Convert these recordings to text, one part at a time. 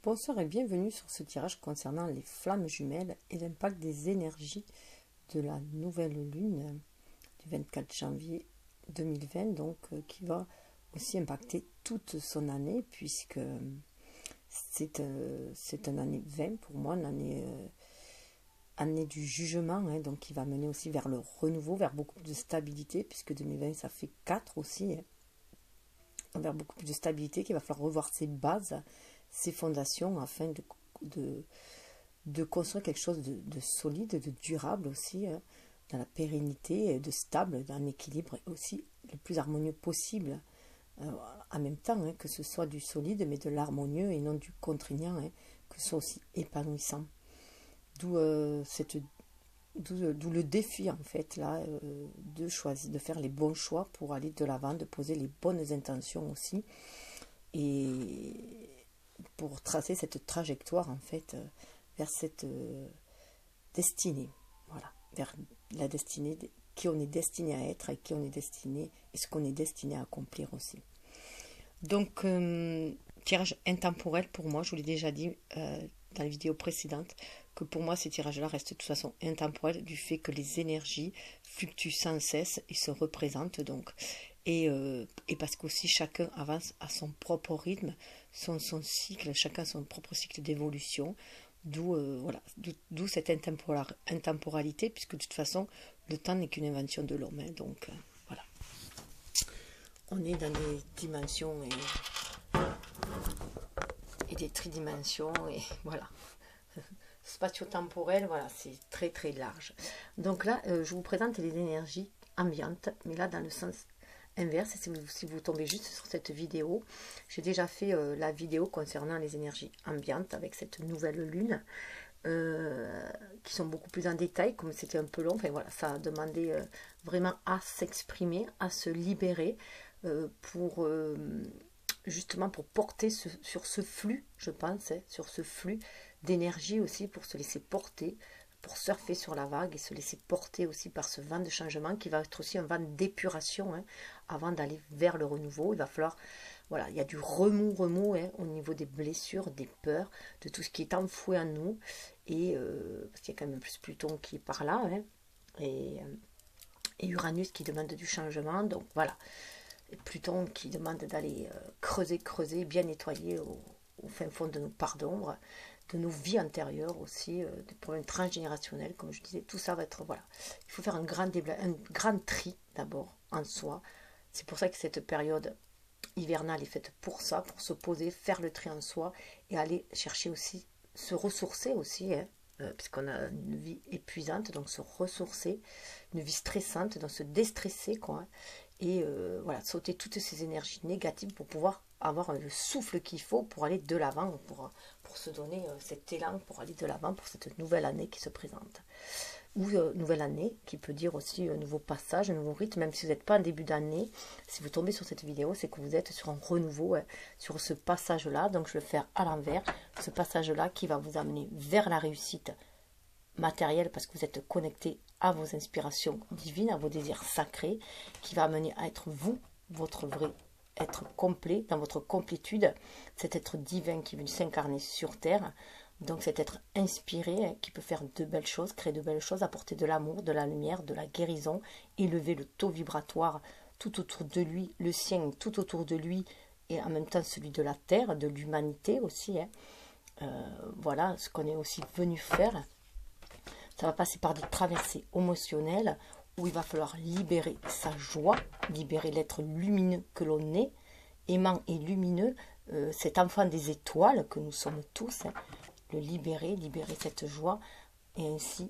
Bonsoir et bienvenue sur ce tirage concernant les flammes jumelles et l'impact des énergies de la nouvelle lune du 24 janvier 2020, donc qui va aussi impacter toute son année puisque c'est une année 20 pour moi, une année du jugement, donc qui va mener aussi vers le renouveau, vers beaucoup plus de stabilité puisque 2020 ça fait 4 aussi, vers beaucoup plus de stabilité, qu'il va falloir revoir ses bases, ses fondations afin de construire quelque chose de solide, de durable aussi, dans la pérennité, de stable, d'un équilibre aussi le plus harmonieux possible, en même temps, que ce soit du solide mais de l'harmonieux et non du contraignant, que ce soit aussi épanouissant. D'où le défi en fait là, de choisir, de faire les bons choix pour aller de l'avant, de poser les bonnes intentions aussi et pour tracer cette trajectoire en fait vers cette destinée, voilà, vers la destinée qui on est destiné à être et qui on est destiné et ce qu'on est destiné à accomplir aussi. Donc tirage intemporel pour moi, je vous l'ai déjà dit dans les vidéos précédentes, que pour moi ces tirages-là restent de toute façon intemporels du fait que les énergies fluctuent sans cesse et se représentent donc. Et parce qu'aussi chacun avance à son propre rythme, son cycle, chacun son propre cycle d'évolution, d'où d'où cette intemporalité, puisque de toute façon le temps n'est qu'une invention de l'homme, donc voilà. On est dans des dimensions et des tridimensions, et voilà. Spatio-temporel, voilà, c'est très très large. Donc là, je vous présente les énergies ambiantes, mais là dans le sens inverse. Si vous tombez juste sur cette vidéo, j'ai déjà fait la vidéo concernant les énergies ambiantes avec cette nouvelle lune, qui sont beaucoup plus en détail, comme c'était un peu long. Enfin voilà, ça a demandé vraiment à s'exprimer, à se libérer, pour justement pour porter sur ce flux, je pense, sur ce flux d'énergie aussi, pour se laisser porter, pour surfer sur la vague et se laisser porter aussi par ce vent de changement qui va être aussi un vent d'épuration, avant d'aller vers le renouveau. Il va falloir, voilà, il y a du remous au niveau des blessures, des peurs, de tout ce qui est enfoui en nous, et parce qu'il y a quand même plus Pluton qui est par là, et Uranus qui demande du changement, donc voilà. Et Pluton qui demande d'aller creuser, bien nettoyer au fin fond de nos parts d'ombre, de nos vies antérieures aussi, des problèmes transgénérationnels, comme je disais. Tout ça va être, voilà, il faut faire un grand tri d'abord en soi. C'est pour ça que cette période hivernale est faite pour ça, pour se poser, faire le tri en soi et aller chercher aussi, se ressourcer aussi, puisqu'on a une vie épuisante, donc se ressourcer, une vie stressante, donc se déstresser, quoi, et voilà, sauter toutes ces énergies négatives pour pouvoir avoir le souffle qu'il faut pour aller de l'avant, pour se donner cet élan pour aller de l'avant pour cette nouvelle année qui se présente. Ou nouvelle année, qui peut dire aussi un nouveau passage, un nouveau rythme, même si vous n'êtes pas en début d'année. Si vous tombez sur cette vidéo, c'est que vous êtes sur un renouveau, sur ce passage-là. Donc je vais le faire à l'envers, ce passage-là qui va vous amener vers la réussite matérielle, parce que vous êtes connecté à vos inspirations divines, à vos désirs sacrés, qui va amener à être vous, votre vrai être complet, dans votre complétude, cet être divin qui est venu s'incarner sur Terre, donc cet être inspiré, qui peut faire de belles choses, créer de belles choses, apporter de l'amour, de la lumière, de la guérison, élever le taux vibratoire tout autour de lui, le sien tout autour de lui, et en même temps celui de la Terre, de l'humanité aussi, voilà ce qu'on est aussi venu faire. Ça va passer par des traversées émotionnelles où il va falloir libérer sa joie, libérer l'être lumineux que l'on est, aimant et lumineux, cet enfant des étoiles que nous sommes tous, le libérer cette joie, et ainsi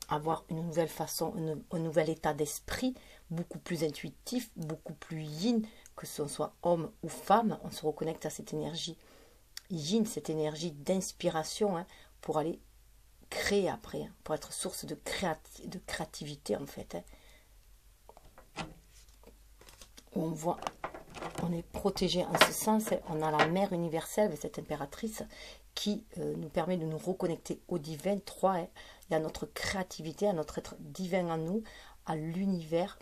avoir une nouvelle façon, un nouvel état d'esprit, beaucoup plus intuitif, beaucoup plus yin, que ce soit homme ou femme. On se reconnecte à cette énergie yin, cette énergie d'inspiration, pour aller créer après, pour être source de créativité en fait. On voit, on est protégé en ce sens, on a la mère universelle, cette impératrice, qui nous permet de nous reconnecter au divin. 3, et à notre créativité, à notre être divin en nous, à l'univers,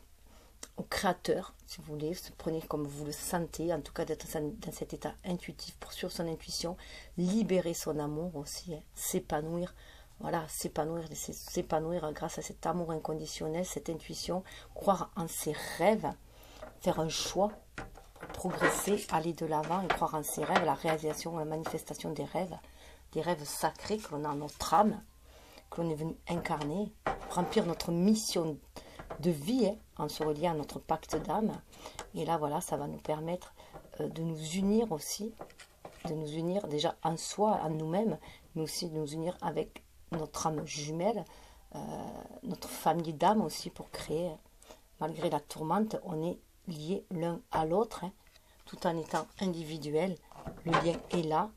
au créateur, si vous voulez, prenez comme vous le sentez, en tout cas d'être dans cet état intuitif, poursuivre son intuition, libérer son amour aussi, hein, s'épanouir, voilà, s'épanouir grâce à cet amour inconditionnel, cette intuition, croire en ses rêves, faire un choix pour progresser, aller de l'avant et croire en ses rêves, la réalisation, la manifestation des rêves sacrés que l'on a en notre âme, que l'on est venu incarner, remplir notre mission de vie, hein, en se reliant à notre pacte d'âme. Et là, voilà, ça va nous permettre de nous unir aussi, de nous unir déjà en soi, en nous-mêmes, mais aussi de nous unir avec notre âme jumelle, notre famille d'âme aussi pour créer, malgré la tourmente, on est liés l'un à l'autre, hein, tout en étant individuel. Le lien est là.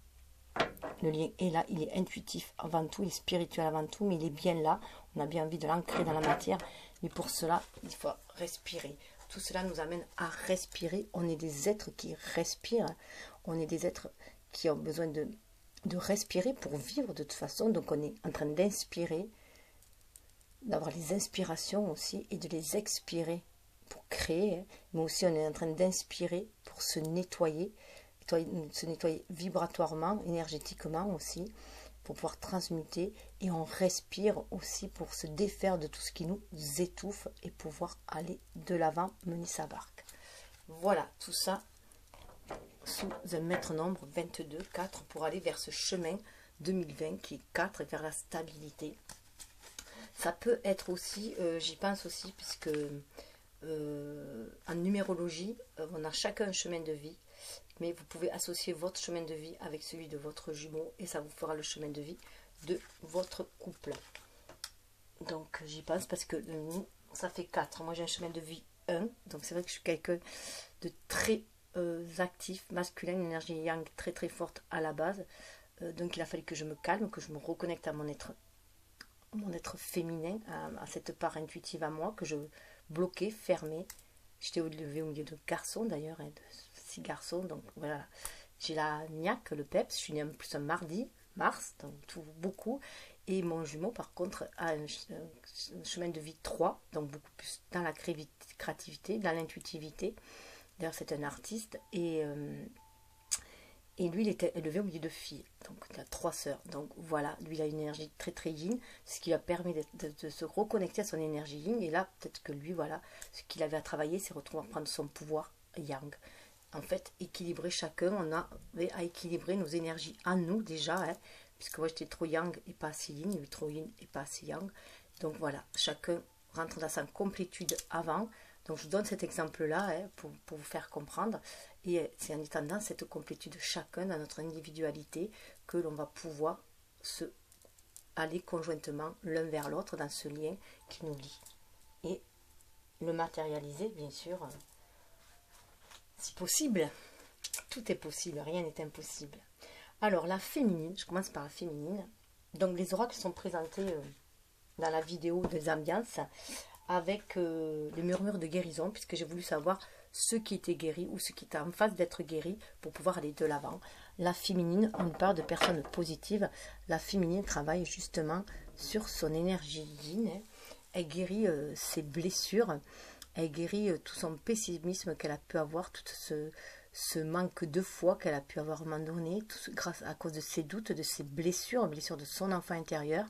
Le lien est là, il est intuitif avant tout, il est spirituel avant tout, mais il est bien là. On a bien envie de l'ancrer dans la matière, mais pour cela, il faut respirer. Tout cela nous amène à respirer. On est des êtres qui respirent. On est des êtres qui ont besoin de respirer pour vivre de toute façon. Donc on est en train d'inspirer, d'avoir les inspirations aussi et de les expirer pour créer. Hein. Mais aussi on est en train d'inspirer pour se nettoyer vibratoirement, énergétiquement aussi, pour pouvoir transmuter, et on respire aussi pour se défaire de tout ce qui nous étouffe et pouvoir aller de l'avant, mener sa barque. Voilà, tout ça sous un maître nombre 22, 4, pour aller vers ce chemin 2020 qui est 4 et vers la stabilité. Ça peut être aussi, j'y pense aussi, puisque en numérologie, on a chacun un chemin de vie, mais vous pouvez associer votre chemin de vie avec celui de votre jumeau et ça vous fera le chemin de vie de votre couple. Donc j'y pense parce que nous, ça fait 4. Moi j'ai un chemin de vie 1, donc c'est vrai que je suis quelqu'un de très actif, masculin, une énergie yang très très forte à la base. Donc il a fallu que je me calme, que je me reconnecte à mon être féminin, à cette part intuitive à moi, que je bloquais, fermais. J'étais élevée au milieu de garçons d'ailleurs, hein, de 6 garçons, donc voilà. J'ai la niaque, le peps, je suis née en plus un mardi, mars, donc tout beaucoup. Et mon jumeau, par contre, a un chemin de vie 3, donc beaucoup plus dans la créativité, dans l'intuitivité. D'ailleurs, c'est un artiste et lui, il était élevé au milieu de filles. Donc, il a 3 sœurs. Donc, voilà, lui, il a une énergie très, très yin. Ce qui lui a permis de se reconnecter à son énergie yin. Et là, peut-être que lui, voilà, ce qu'il avait à travailler, c'est retrouver à prendre son pouvoir yang. En fait, équilibrer chacun. On avait à équilibrer nos énergies à nous, déjà. Hein, puisque moi, j'étais trop yang et pas assez yin. Lui, trop yin et pas assez yang. Donc, voilà, chacun rentre dans sa complétude avant. Donc, je vous donne cet exemple-là hein, pour vous faire comprendre. Et c'est en étant dans cette complétude de chacun, dans notre individualité, que l'on va pouvoir aller conjointement l'un vers l'autre dans ce lien qui nous lie. Et le matérialiser, bien sûr, si possible. Tout est possible, rien n'est impossible. Alors, la féminine, je commence par la féminine. Donc, les oracles sont présentés dans la vidéo des ambiances avec les murmures de guérison, puisque j'ai voulu savoir ce qui était guéri ou ce qui était en phase d'être guéri pour pouvoir aller de l'avant. La féminine, on parle de personnes positives. La féminine travaille justement sur son énergie yin. Hein. Elle guérit ses blessures, elle guérit tout son pessimisme qu'elle a pu avoir, tout ce manque de foi qu'elle a pu avoir à un moment donné, grâce à cause de ses doutes, de ses blessures de son enfant intérieur.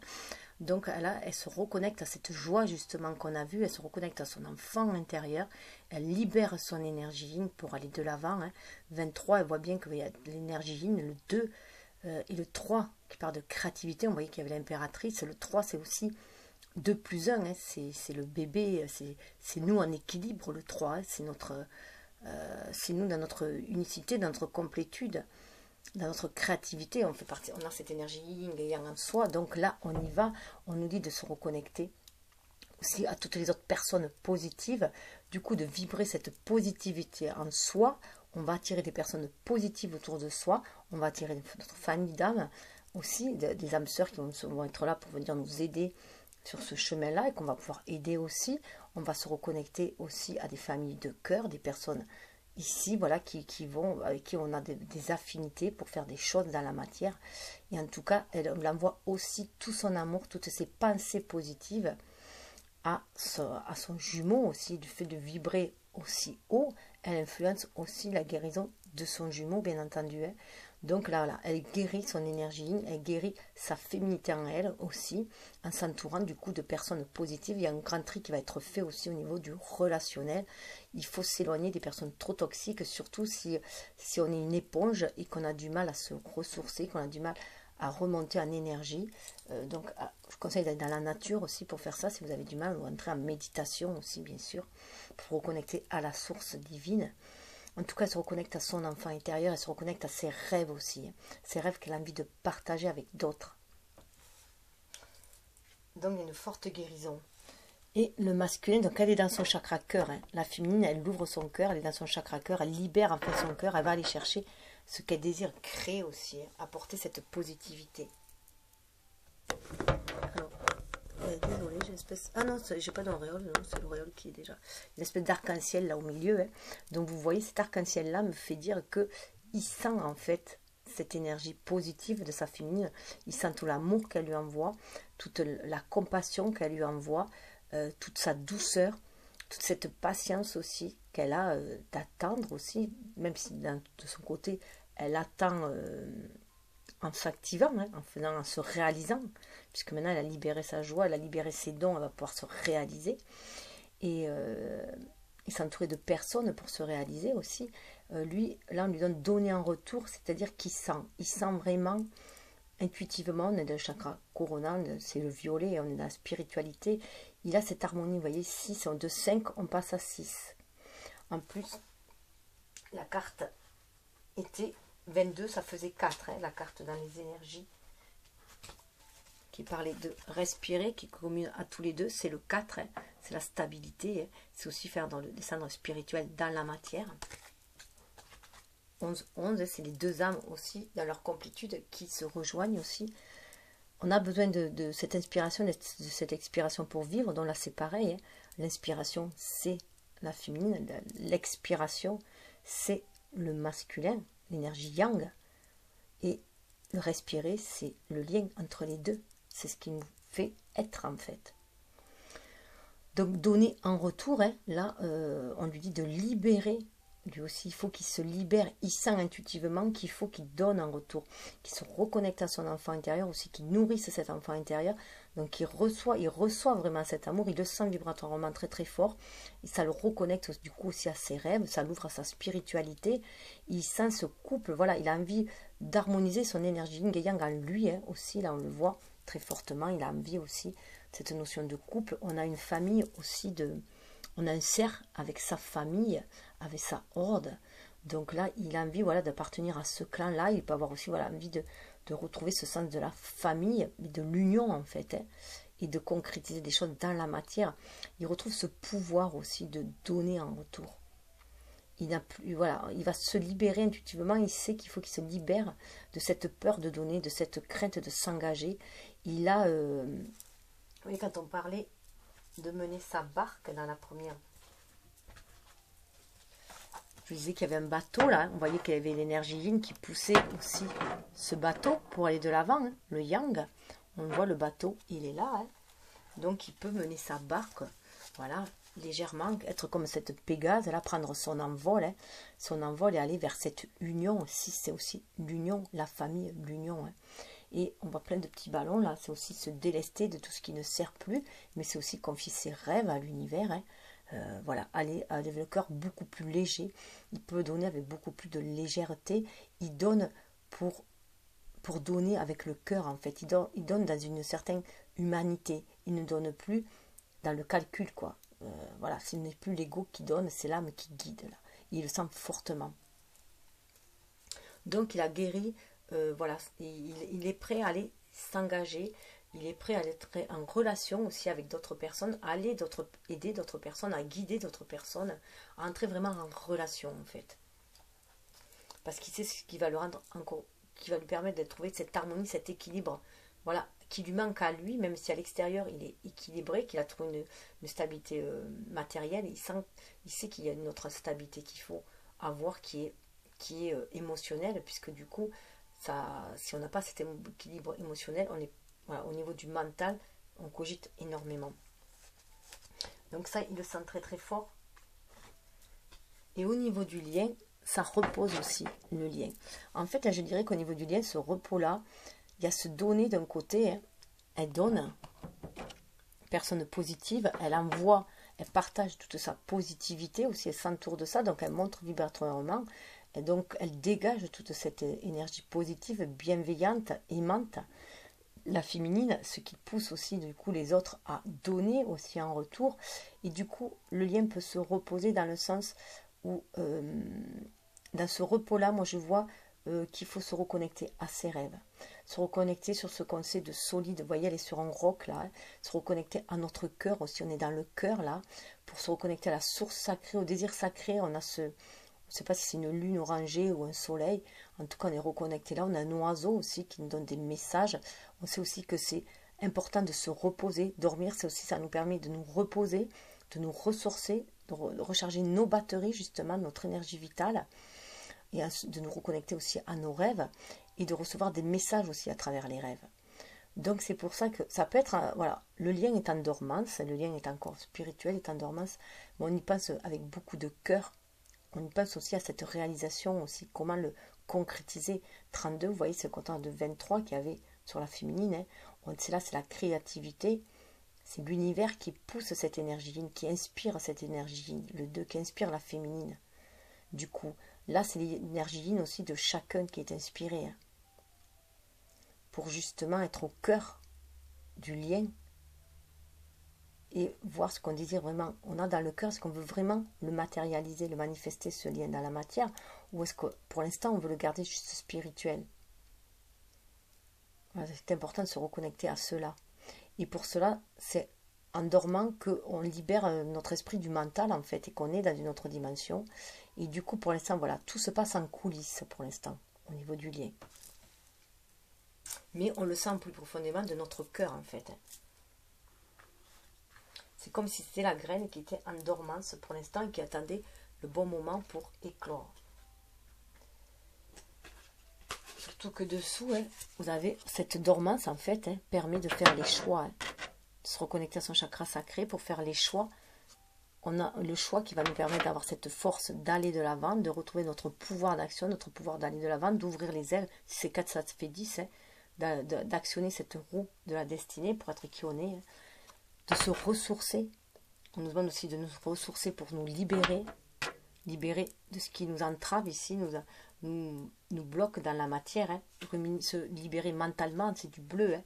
Donc là, elle se reconnecte à cette joie justement qu'on a vue, elle se reconnecte à son enfant intérieur, elle libère son énergie yin pour aller de l'avant. Hein. 23, elle voit bien qu'il y a l'énergie yin, le 2 et le 3 qui parle de créativité, on voyait qu'il y avait l'impératrice, le 3 c'est aussi 2 plus 1, hein. C'est le bébé, c'est nous en équilibre le 3, hein. C'est nous dans notre unicité, dans notre complétude. Dans notre créativité, on a cette énergie yin et yang en soi, donc là on y va, on nous dit de se reconnecter aussi à toutes les autres personnes positives, du coup de vibrer cette positivité en soi, on va attirer des personnes positives autour de soi, on va attirer notre famille d'âmes aussi, des âmes sœurs qui vont être là pour venir nous aider sur ce chemin-là et qu'on va pouvoir aider aussi, on va se reconnecter aussi à des familles de cœur, des personnes ici, voilà, avec qui on a des affinités pour faire des choses dans la matière. Et en tout cas, elle envoie aussi tout son amour, toutes ses pensées positives à son jumeau aussi, du fait de vibrer aussi haut, elle influence aussi la guérison de son jumeau, bien entendu. Hein. Donc là, voilà, elle guérit son énergie, elle guérit sa féminité en elle aussi, en s'entourant du coup de personnes positives. Il y a un grand tri qui va être fait aussi au niveau du relationnel. Il faut s'éloigner des personnes trop toxiques, surtout si on est une éponge et qu'on a du mal à se ressourcer, qu'on a du mal à remonter en énergie. Donc, je conseille d'aller dans la nature aussi pour faire ça, si vous avez du mal, ou entrer en méditation aussi, bien sûr, pour reconnecter à la source divine. En tout cas, elle se reconnecte à son enfant intérieur, elle se reconnecte à ses rêves aussi, hein. Ses rêves qu'elle a envie de partager avec d'autres. Donc, il y a une forte guérison. Et le masculin, donc elle est dans son chakra cœur. Hein. La féminine, elle ouvre son cœur, elle est dans son chakra cœur, elle libère enfin son cœur, elle va aller chercher ce qu'elle désire créer aussi, hein, apporter cette positivité. Alors, désolée, j'ai une espèce... Ah non, j'ai pas d'auréole, non, c'est l'auréole qui est déjà... Une espèce d'arc-en-ciel là au milieu. Hein. Donc vous voyez, cet arc-en-ciel là me fait dire que il sent en fait cette énergie positive de sa féminine. Il sent tout l'amour qu'elle lui envoie, toute la compassion qu'elle lui envoie, toute sa douceur, toute cette patience aussi qu'elle a d'attendre aussi, même si de son côté, elle attend en s'activant, hein, en se réalisant, puisque maintenant elle a libéré sa joie, elle a libéré ses dons, elle va pouvoir se réaliser. Et s'entourer de personnes pour se réaliser aussi. Lui, là, on lui donne en retour, c'est-à-dire qu'il sent. Il sent vraiment intuitivement, on est dans le chakra coronal, c'est le violet, on est dans la spiritualité. Il a cette harmonie, vous voyez, 6, de 5, on passe à 6. En plus, la carte était 22, ça faisait 4, hein, la carte dans les énergies qui parlait de respirer, qui est commune à tous les deux, c'est le 4, hein, c'est la stabilité, hein, c'est aussi faire dans le descendre spirituel dans la matière. 11, c'est les deux âmes aussi, dans leur complétude, qui se rejoignent aussi. On a besoin de cette inspiration, de cette expiration pour vivre, donc là c'est pareil. Hein. L'inspiration, c'est la féminine, l'expiration, c'est le masculin, l'énergie yang. Et le respirer, c'est le lien entre les deux. C'est ce qui nous fait être en fait. Donc donner en retour, hein, là, on lui dit de libérer. Lui aussi, il faut qu'il se libère. Il sent intuitivement qu'il faut qu'il donne en retour, qu'il se reconnecte à son enfant intérieur aussi, qu'il nourrisse cet enfant intérieur. Donc il reçoit vraiment cet amour, il le sent vibratoirement très très fort. Et ça le reconnecte du coup aussi à ses rêves, ça l'ouvre à sa spiritualité. Il sent ce couple, voilà, il a envie d'harmoniser son énergie yin et yang en lui, hein, aussi, là on le voit très fortement. Il a envie aussi de cette notion de couple. On a une famille aussi on a un cercle avec sa famille, avec sa horde. Donc là, il a envie, voilà, d'appartenir à ce clan-là. Il peut avoir aussi, voilà, envie de retrouver ce sens de la famille, de l'union en fait, hein, et de concrétiser des choses dans la matière. Il retrouve ce pouvoir aussi de donner en retour. Il n'a plus, voilà, il va se libérer intuitivement. Il sait qu'il faut qu'il se libère de cette peur de donner, de cette crainte de s'engager. Il a, vous voyez, quand on parlait de mener sa barque dans la première. Je vous disais qu'il y avait un bateau là, on voyait qu'il y avait l'énergie yin qui poussait aussi ce bateau pour aller de l'avant, hein, le yang. On voit le bateau, il est là, hein. Donc il peut mener sa barque, voilà, légèrement, être comme cette Pégase, là, prendre son envol, hein, et aller vers cette union aussi, c'est aussi l'union, la famille, l'union, hein. Et on voit plein de petits ballons là, c'est aussi se délester de tout ce qui ne sert plus, mais c'est aussi confier ses rêves à l'univers, hein. Voilà, aller avec le cœur beaucoup plus léger. Il peut donner avec beaucoup plus de légèreté. Il donne pour donner avec le cœur en fait. Il donne dans une certaine humanité. Il ne donne plus dans le calcul quoi. Voilà, ce n'est plus l'ego qui donne, c'est l'âme qui guide là. Il le sent fortement. Donc il a guéri. Voilà, il est prêt à aller s'engager, il est prêt à être en relation aussi avec d'autres personnes, à aller aider d'autres personnes, à guider d'autres personnes, à entrer vraiment en relation en fait. Parce qu'il sait ce qui va le rendre encore, qui va lui permettre de trouver cette harmonie, cet équilibre, voilà, qui lui manque à lui, même si à l'extérieur il est équilibré, qu'il a trouvé une stabilité matérielle, il sait qu'il y a une autre stabilité qu'il faut avoir qui est émotionnelle, puisque du coup, si on n'a pas cet équilibre émotionnel, on est, voilà, au niveau du mental, on cogite énormément. Donc ça, il le sent très très fort. Et au niveau du lien, ça repose aussi le lien. En fait, je dirais qu'au niveau du lien, ce repos-là, il y a ce donner d'un côté, hein, elle donne, personne positive, elle envoie, elle partage toute sa positivité aussi, elle s'entoure de ça, donc elle montre vibratoirement, et donc elle dégage toute cette énergie positive, bienveillante, aimante. La féminine, ce qui pousse aussi du coup les autres à donner aussi en retour, et du coup le lien peut se reposer dans le sens où dans ce repos-là, moi je vois qu'il faut se reconnecter à ses rêves, se reconnecter sur ce qu'on sait de solide. Vous voyez, elle est sur un roc là, hein. Se reconnecter à notre cœur aussi, on est dans le cœur là, pour se reconnecter à la source sacrée, au désir sacré. On a ce, je ne sais pas si c'est une lune orangée ou un soleil, en tout cas on est reconnecté là. On a un oiseau aussi qui nous donne des messages. On sait aussi que c'est important de se reposer, dormir, c'est aussi, ça nous permet de nous reposer, de nous ressourcer, de recharger nos batteries justement, notre énergie vitale, et de nous reconnecter aussi à nos rêves et de recevoir des messages aussi à travers les rêves. Donc c'est pour ça que ça peut être, voilà, le lien est en dormance, le lien est encore spirituel, est en dormance, mais on y pense avec beaucoup de cœur, on y pense aussi à cette réalisation aussi, comment le concrétiser. 32, vous voyez ce compteur de 23 qu'il y avait sur la féminine, hein. C'est là, c'est la créativité, c'est l'univers qui pousse cette énergie, qui inspire cette énergie, le 2 qui inspire la féminine. Du coup, là, c'est l'énergie yin aussi de chacun qui est inspiré, hein, pour justement être au cœur du lien et voir ce qu'on désire vraiment. On a dans le cœur, est-ce qu'on veut vraiment le matérialiser, le manifester, ce lien dans la matière, ou est-ce que pour l'instant on veut le garder juste spirituel? Voilà, c'est important de se reconnecter à cela. Et pour cela, c'est en dormant qu'on libère notre esprit du mental en fait, et qu'on est dans une autre dimension. Et du coup, pour l'instant, voilà, tout se passe en coulisses pour l'instant, au niveau du lien. Mais on le sent plus profondément de notre cœur en fait. C'est comme si c'était la graine qui était en dormance pour l'instant et qui attendait le bon moment pour éclore. Surtout que dessous, hein, vous avez cette dormance en fait, hein, permet de faire les choix, hein, de se reconnecter à son chakra sacré pour faire les choix. On a le choix qui va nous permettre d'avoir cette force d'aller de l'avant, de retrouver notre pouvoir d'action, notre pouvoir d'aller de l'avant, d'ouvrir les ailes. Si c'est 4, ça fait 10, hein, d'actionner cette roue de la destinée pour être qui on est, hein, de se ressourcer. On nous demande aussi de nous ressourcer pour nous libérer de ce qui nous entrave ici, nous bloque dans la matière, hein. Se libérer mentalement, c'est du bleu, hein.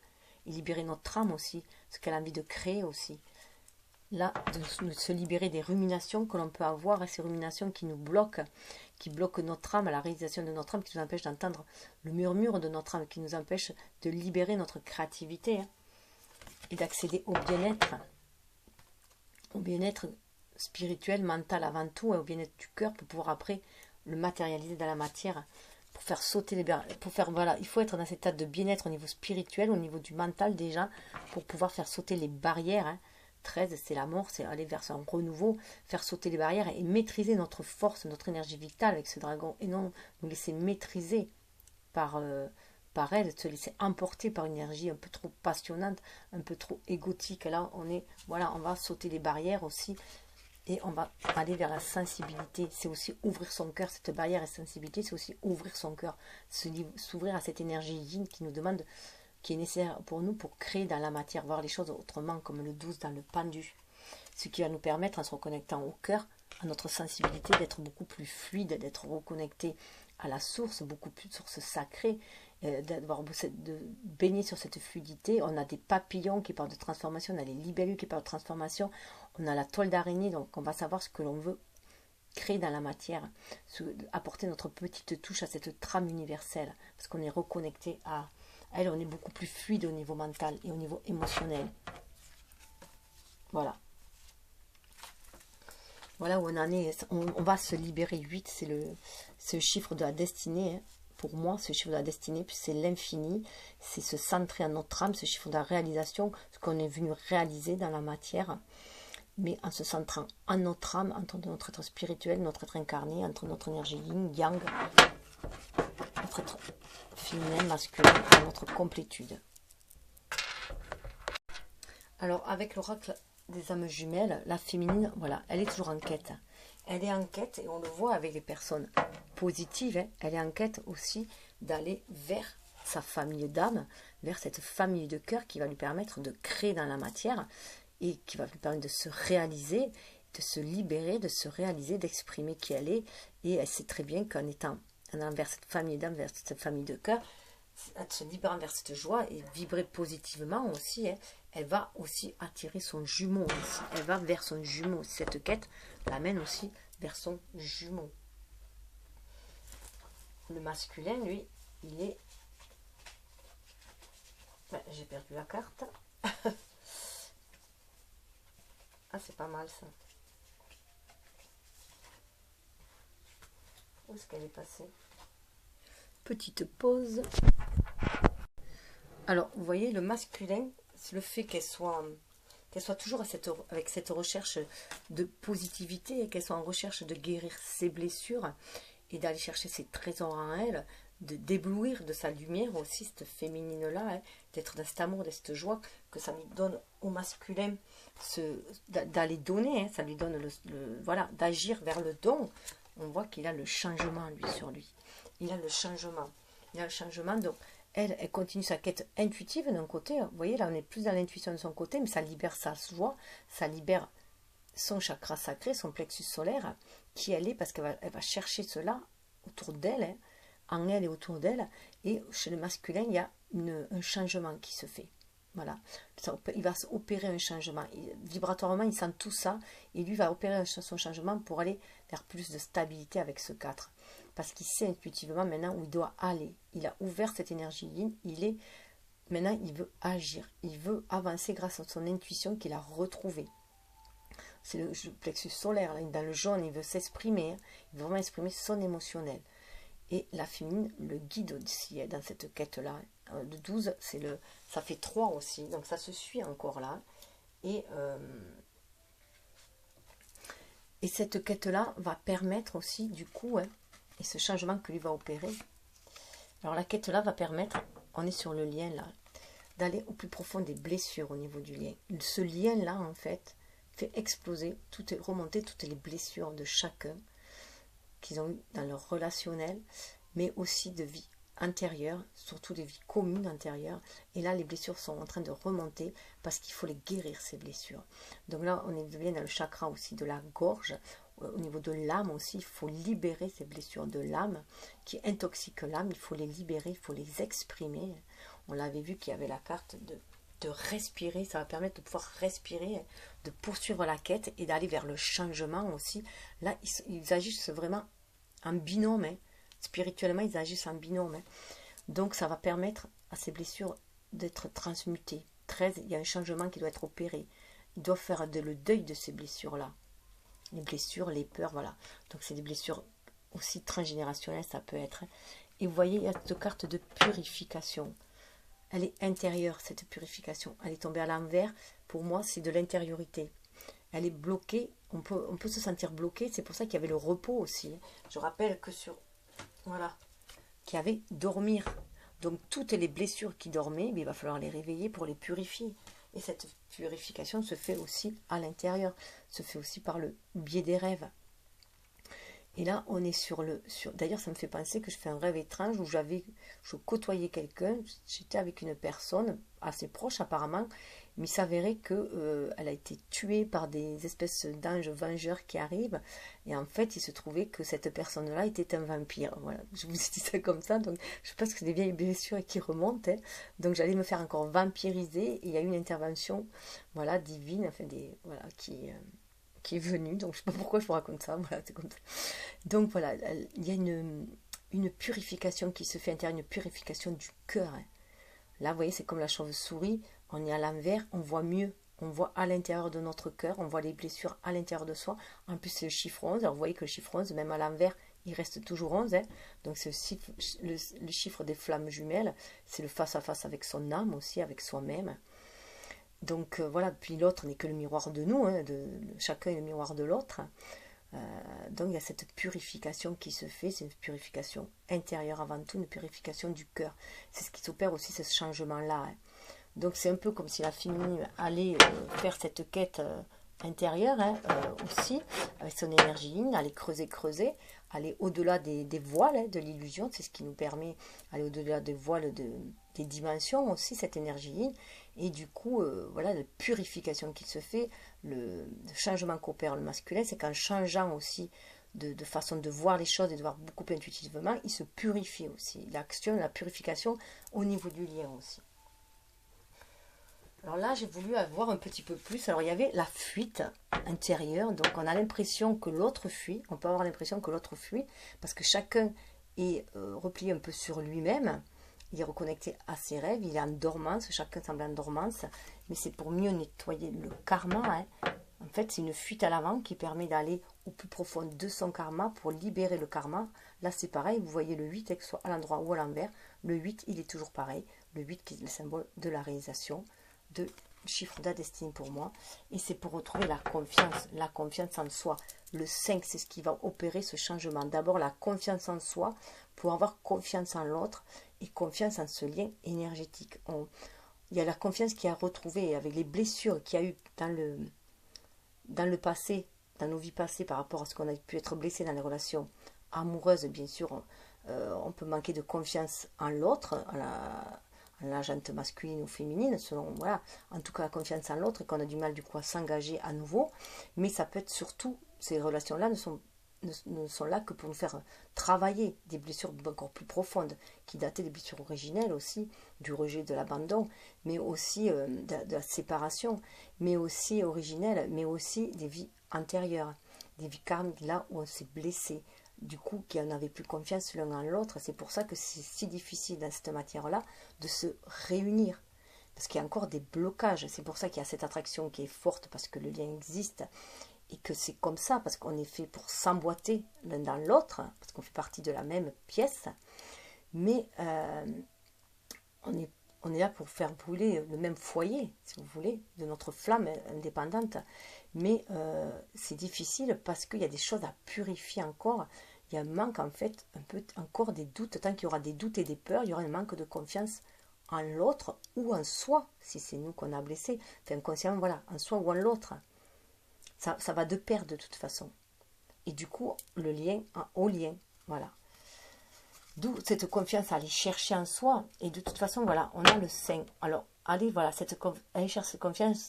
Et libérer notre âme aussi, ce qu'elle a envie de créer aussi. Là, de se libérer des ruminations que l'on peut avoir, et ces ruminations qui nous bloquent, qui bloquent notre âme, la réalisation de notre âme, qui nous empêche d'entendre le murmure de notre âme, qui nous empêche de libérer notre créativité, hein, et d'accéder au bien-être spirituel, mental avant tout, et au bien-être du cœur, pour pouvoir après le matérialiser dans la matière, pour faire sauter les barrières, pour faire, voilà, il faut être dans cet état de bien-être au niveau spirituel, au niveau du mental déjà, pour pouvoir faire sauter les barrières, hein. 13, c'est la mort, c'est aller vers un renouveau, faire sauter les barrières et maîtriser notre force, notre énergie vitale avec ce dragon, et non nous laisser maîtriser par elle, se laisser emporter par une énergie un peu trop passionnante, un peu trop égotique. Là, on va sauter les barrières aussi, et on va aller vers la sensibilité. C'est aussi ouvrir son cœur, cette barrière et sensibilité, c'est aussi ouvrir son cœur, s'ouvrir à cette énergie yin qui nous demande, qui est nécessaire pour nous pour créer dans la matière, voir les choses autrement, comme le 12 dans le pendu. Ce qui va nous permettre, en se reconnectant au cœur, à notre sensibilité, d'être beaucoup plus fluide, d'être reconnecté à la source, beaucoup plus source sacrée, de baigner sur cette fluidité. On a des papillons qui parlent de transformation, on a les libellules qui parlent de transformation, on a la toile d'araignée, donc on va savoir ce que l'on veut créer dans la matière, apporter notre petite touche à cette trame universelle, parce qu'on est reconnecté à elle, on est beaucoup plus fluide au niveau mental et au niveau émotionnel. Voilà. Voilà où on en est. On va se libérer. 8, c'est le chiffre de la destinée. Hein. Pour moi, ce chiffre de la destinée, puis c'est l'infini. C'est se centrer en notre âme, ce chiffre de la réalisation, ce qu'on est venu réaliser dans la matière. Mais en se centrant en notre âme, entre notre être spirituel, notre être incarné, entre notre énergie yin, yang, notre être féminin, masculin, et notre complétude. Alors, avec l'oracle des âmes jumelles, la féminine, voilà, elle est toujours en quête. Elle est en quête, et on le voit avec les personnes positives, hein, elle est en quête aussi d'aller vers sa famille d'âme, vers cette famille de cœur qui va lui permettre de créer dans la matière et qui va lui permettre de se réaliser, de se libérer, de se réaliser, d'exprimer qui elle est. Et elle sait très bien qu'en étant vers cette famille d'âme, vers cette famille de cœur, en se libérant vers cette joie et vibrer positivement aussi, hein, elle va aussi attirer son jumeau aussi. Elle va vers son jumeau. Cette quête l'amène aussi vers son jumeau. Le masculin, lui, il est... Ben, j'ai perdu la carte. Ah, c'est pas mal ça. Où est-ce qu'elle est passée? Petite pause. Alors, vous voyez, le masculin, c'est le fait qu'elle soit toujours avec cette recherche de positivité et qu'elle soit en recherche de guérir ses blessures et d'aller chercher ses trésors en elle, de d'éblouir de sa lumière aussi, cette féminine-là, hein, d'être dans cet amour, de cette joie, que ça lui donne au masculin d'aller donner, hein, ça lui donne voilà, d'agir vers le don. On voit qu'il a le changement, lui, sur lui. Il a le changement. Il a le changement, donc elle continue sa quête intuitive d'un côté. Vous voyez, là, on est plus dans l'intuition de son côté, mais ça libère sa joie, ça libère son chakra sacré, son plexus solaire, qui elle est, parce qu'elle va chercher cela autour d'elle, hein, en elle et autour d'elle. Et chez le masculin, il y a un changement qui se fait. Voilà, il va opérer un changement. Vibratoirement, il sent tout ça, et lui va opérer son changement pour aller vers plus de stabilité avec ce 4. Parce qu'il sait intuitivement maintenant où il doit aller. Il a ouvert cette énergie yin, maintenant il veut agir, il veut avancer grâce à son intuition qu'il a retrouvée. C'est le plexus solaire, là, dans le jaune, il veut s'exprimer, hein, il veut vraiment exprimer son émotionnel. Et la féminine le guide aussi, hein, dans cette quête-là. Le 12, ça fait 3 aussi, donc ça se suit encore là. Et cette quête-là va permettre aussi, du coup, hein, et ce changement que lui va opérer, alors la quête-là va permettre, on est sur le lien là, d'aller au plus profond des blessures au niveau du lien. Ce lien-là, en fait, fait exploser, remonter toutes les blessures de chacun qu'ils ont eu dans leur relationnel, mais aussi de vie intérieure, surtout des vies communes intérieures. Et là, les blessures sont en train de remonter parce qu'il faut les guérir, ces blessures. Donc là, on est bien dans le chakra aussi de la gorge. Au niveau de l'âme aussi, il faut libérer ces blessures de l'âme qui intoxiquent l'âme. Il faut les libérer, il faut les exprimer. On l'avait vu qu'il y avait la carte de respirer. Ça va permettre de pouvoir respirer, de poursuivre la quête et d'aller vers le changement aussi. Là, ils agissent vraiment en binôme, hein. Spirituellement, ils agissent en binôme. Hein. Donc, ça va permettre à ces blessures d'être transmutées. 13, il y a un changement qui doit être opéré. Ils doivent faire le deuil de ces blessures-là. Les blessures, les peurs, voilà. Donc, c'est des blessures aussi transgénérationnelles, ça peut être. Et vous voyez, il y a cette carte de purification. Elle est intérieure, cette purification. Elle est tombée à l'envers. Pour moi, c'est de l'intériorité. Elle est bloquée. On peut se sentir bloqué. C'est pour ça qu'il y avait le repos aussi. Je rappelle que voilà, qu'il y avait dormir. Donc, toutes les blessures qui dormaient, il va falloir les réveiller pour les purifier. Et cette purification se fait aussi à l'intérieur. Se fait aussi par le biais des rêves. Et là, on est d'ailleurs, ça me fait penser que je fais un rêve étrange où je côtoyais quelqu'un, j'étais avec une personne assez proche apparemment, mais il s'avérait qu'elle a été tuée par des espèces d'anges vengeurs qui arrivent. Et en fait, il se trouvait que cette personne-là était un vampire. Voilà, je vous ai dit ça comme ça, donc je pense que c'est des vieilles blessures qui remontent. Hein. Donc j'allais me faire encore vampiriser, et il y a eu une intervention, voilà, divine, enfin voilà, qui est venu, donc je ne sais pas pourquoi je vous raconte ça, voilà, c'est comme ça. Donc voilà, il y a une purification qui se fait à l'intérieur, une purification du cœur. Hein. Là, vous voyez, c'est comme la chauve-souris, on est à l'envers, on voit mieux, on voit à l'intérieur de notre cœur, on voit les blessures à l'intérieur de soi. En plus, c'est le chiffre 11, alors vous voyez que le chiffre 11, même à l'envers, il reste toujours 11. Hein. Donc c'est le chiffre des flammes jumelles, c'est le face-à-face avec son âme aussi, avec soi-même. Donc voilà, puis l'autre n'est que le miroir de nous, hein, chacun est le miroir de l'autre. Donc il y a cette purification qui se fait, c'est une purification intérieure avant tout, une purification du cœur. C'est ce qui s'opère aussi, ce changement-là. Hein. Donc c'est un peu comme si la féminine allait faire cette quête intérieure hein, aussi, avec son énergie yin, aller creuser, aller au-delà des voiles hein, de l'illusion, c'est ce qui nous permet d'aller au-delà des voiles des dimensions aussi, cette énergie yin, et du coup, voilà, la purification qui se fait, le changement qu'opère le masculin, c'est qu'en changeant aussi de façon de voir les choses et de voir beaucoup plus intuitivement, il se purifie aussi, l'action, la purification au niveau du lien aussi. Alors là, j'ai voulu avoir un petit peu plus. Alors, il y avait la fuite intérieure. Donc, on a l'impression que l'autre fuit. On peut avoir l'impression que l'autre fuit parce que chacun est replié un peu sur lui-même. Il est reconnecté à ses rêves. Il est en dormance. Chacun semble en dormance. Mais c'est pour mieux nettoyer le karma. Hein. En fait, c'est une fuite à l'avant qui permet d'aller au plus profond de son karma pour libérer le karma. Là, c'est pareil. Vous voyez le 8, que ce soit à l'endroit ou à l'envers. Le 8, il est toujours pareil. Le 8 qui est le symbole de la réalisation, de chiffre de la destinée pour moi, et c'est pour retrouver la confiance en soi. Le 5, c'est ce qui va opérer ce changement. D'abord la confiance en soi, pour avoir confiance en l'autre, et confiance en ce lien énergétique. Il y a la confiance qui a retrouvé avec les blessures qu'il y a eu dans le passé, dans nos vies passées, par rapport à ce qu'on a pu être blessé dans les relations amoureuses, bien sûr, on peut manquer de confiance en l'autre, la gente masculine ou féminine, selon, voilà, en tout cas la confiance en l'autre, et qu'on a du mal du coup à s'engager à nouveau, mais ça peut être surtout, ces relations-là ne sont là que pour nous faire travailler des blessures encore plus profondes, qui dataient des blessures originelles aussi, du rejet, de l'abandon, mais aussi de la séparation, mais aussi originelles, mais aussi des vies antérieures, des vies karmiques, là où on s'est blessé, du coup, qui n'avaient plus confiance l'un en l'autre. C'est pour ça que c'est si difficile dans cette matière-là de se réunir. Parce qu'il y a encore des blocages. C'est pour ça qu'il y a cette attraction qui est forte, parce que le lien existe. Et que c'est comme ça, parce qu'on est fait pour s'emboîter l'un dans l'autre, parce qu'on fait partie de la même pièce. Mais on est là pour faire brûler le même foyer, si vous voulez, de notre flamme indépendante. Mais c'est difficile parce qu'il y a des choses à purifier encore. Il y a un manque, en fait, un peu encore des doutes. Tant qu'il y aura des doutes et des peurs, il y aura un manque de confiance en l'autre ou en soi, si c'est nous qu'on a blessé. Enfin, inconsciemment, voilà, en soi ou en l'autre. Ça va de pair de toute façon. Et du coup, le lien au lien, voilà. D'où cette confiance à aller chercher en soi. Et de toute façon, voilà, on a le 5. Alors, allez, voilà, aller chercher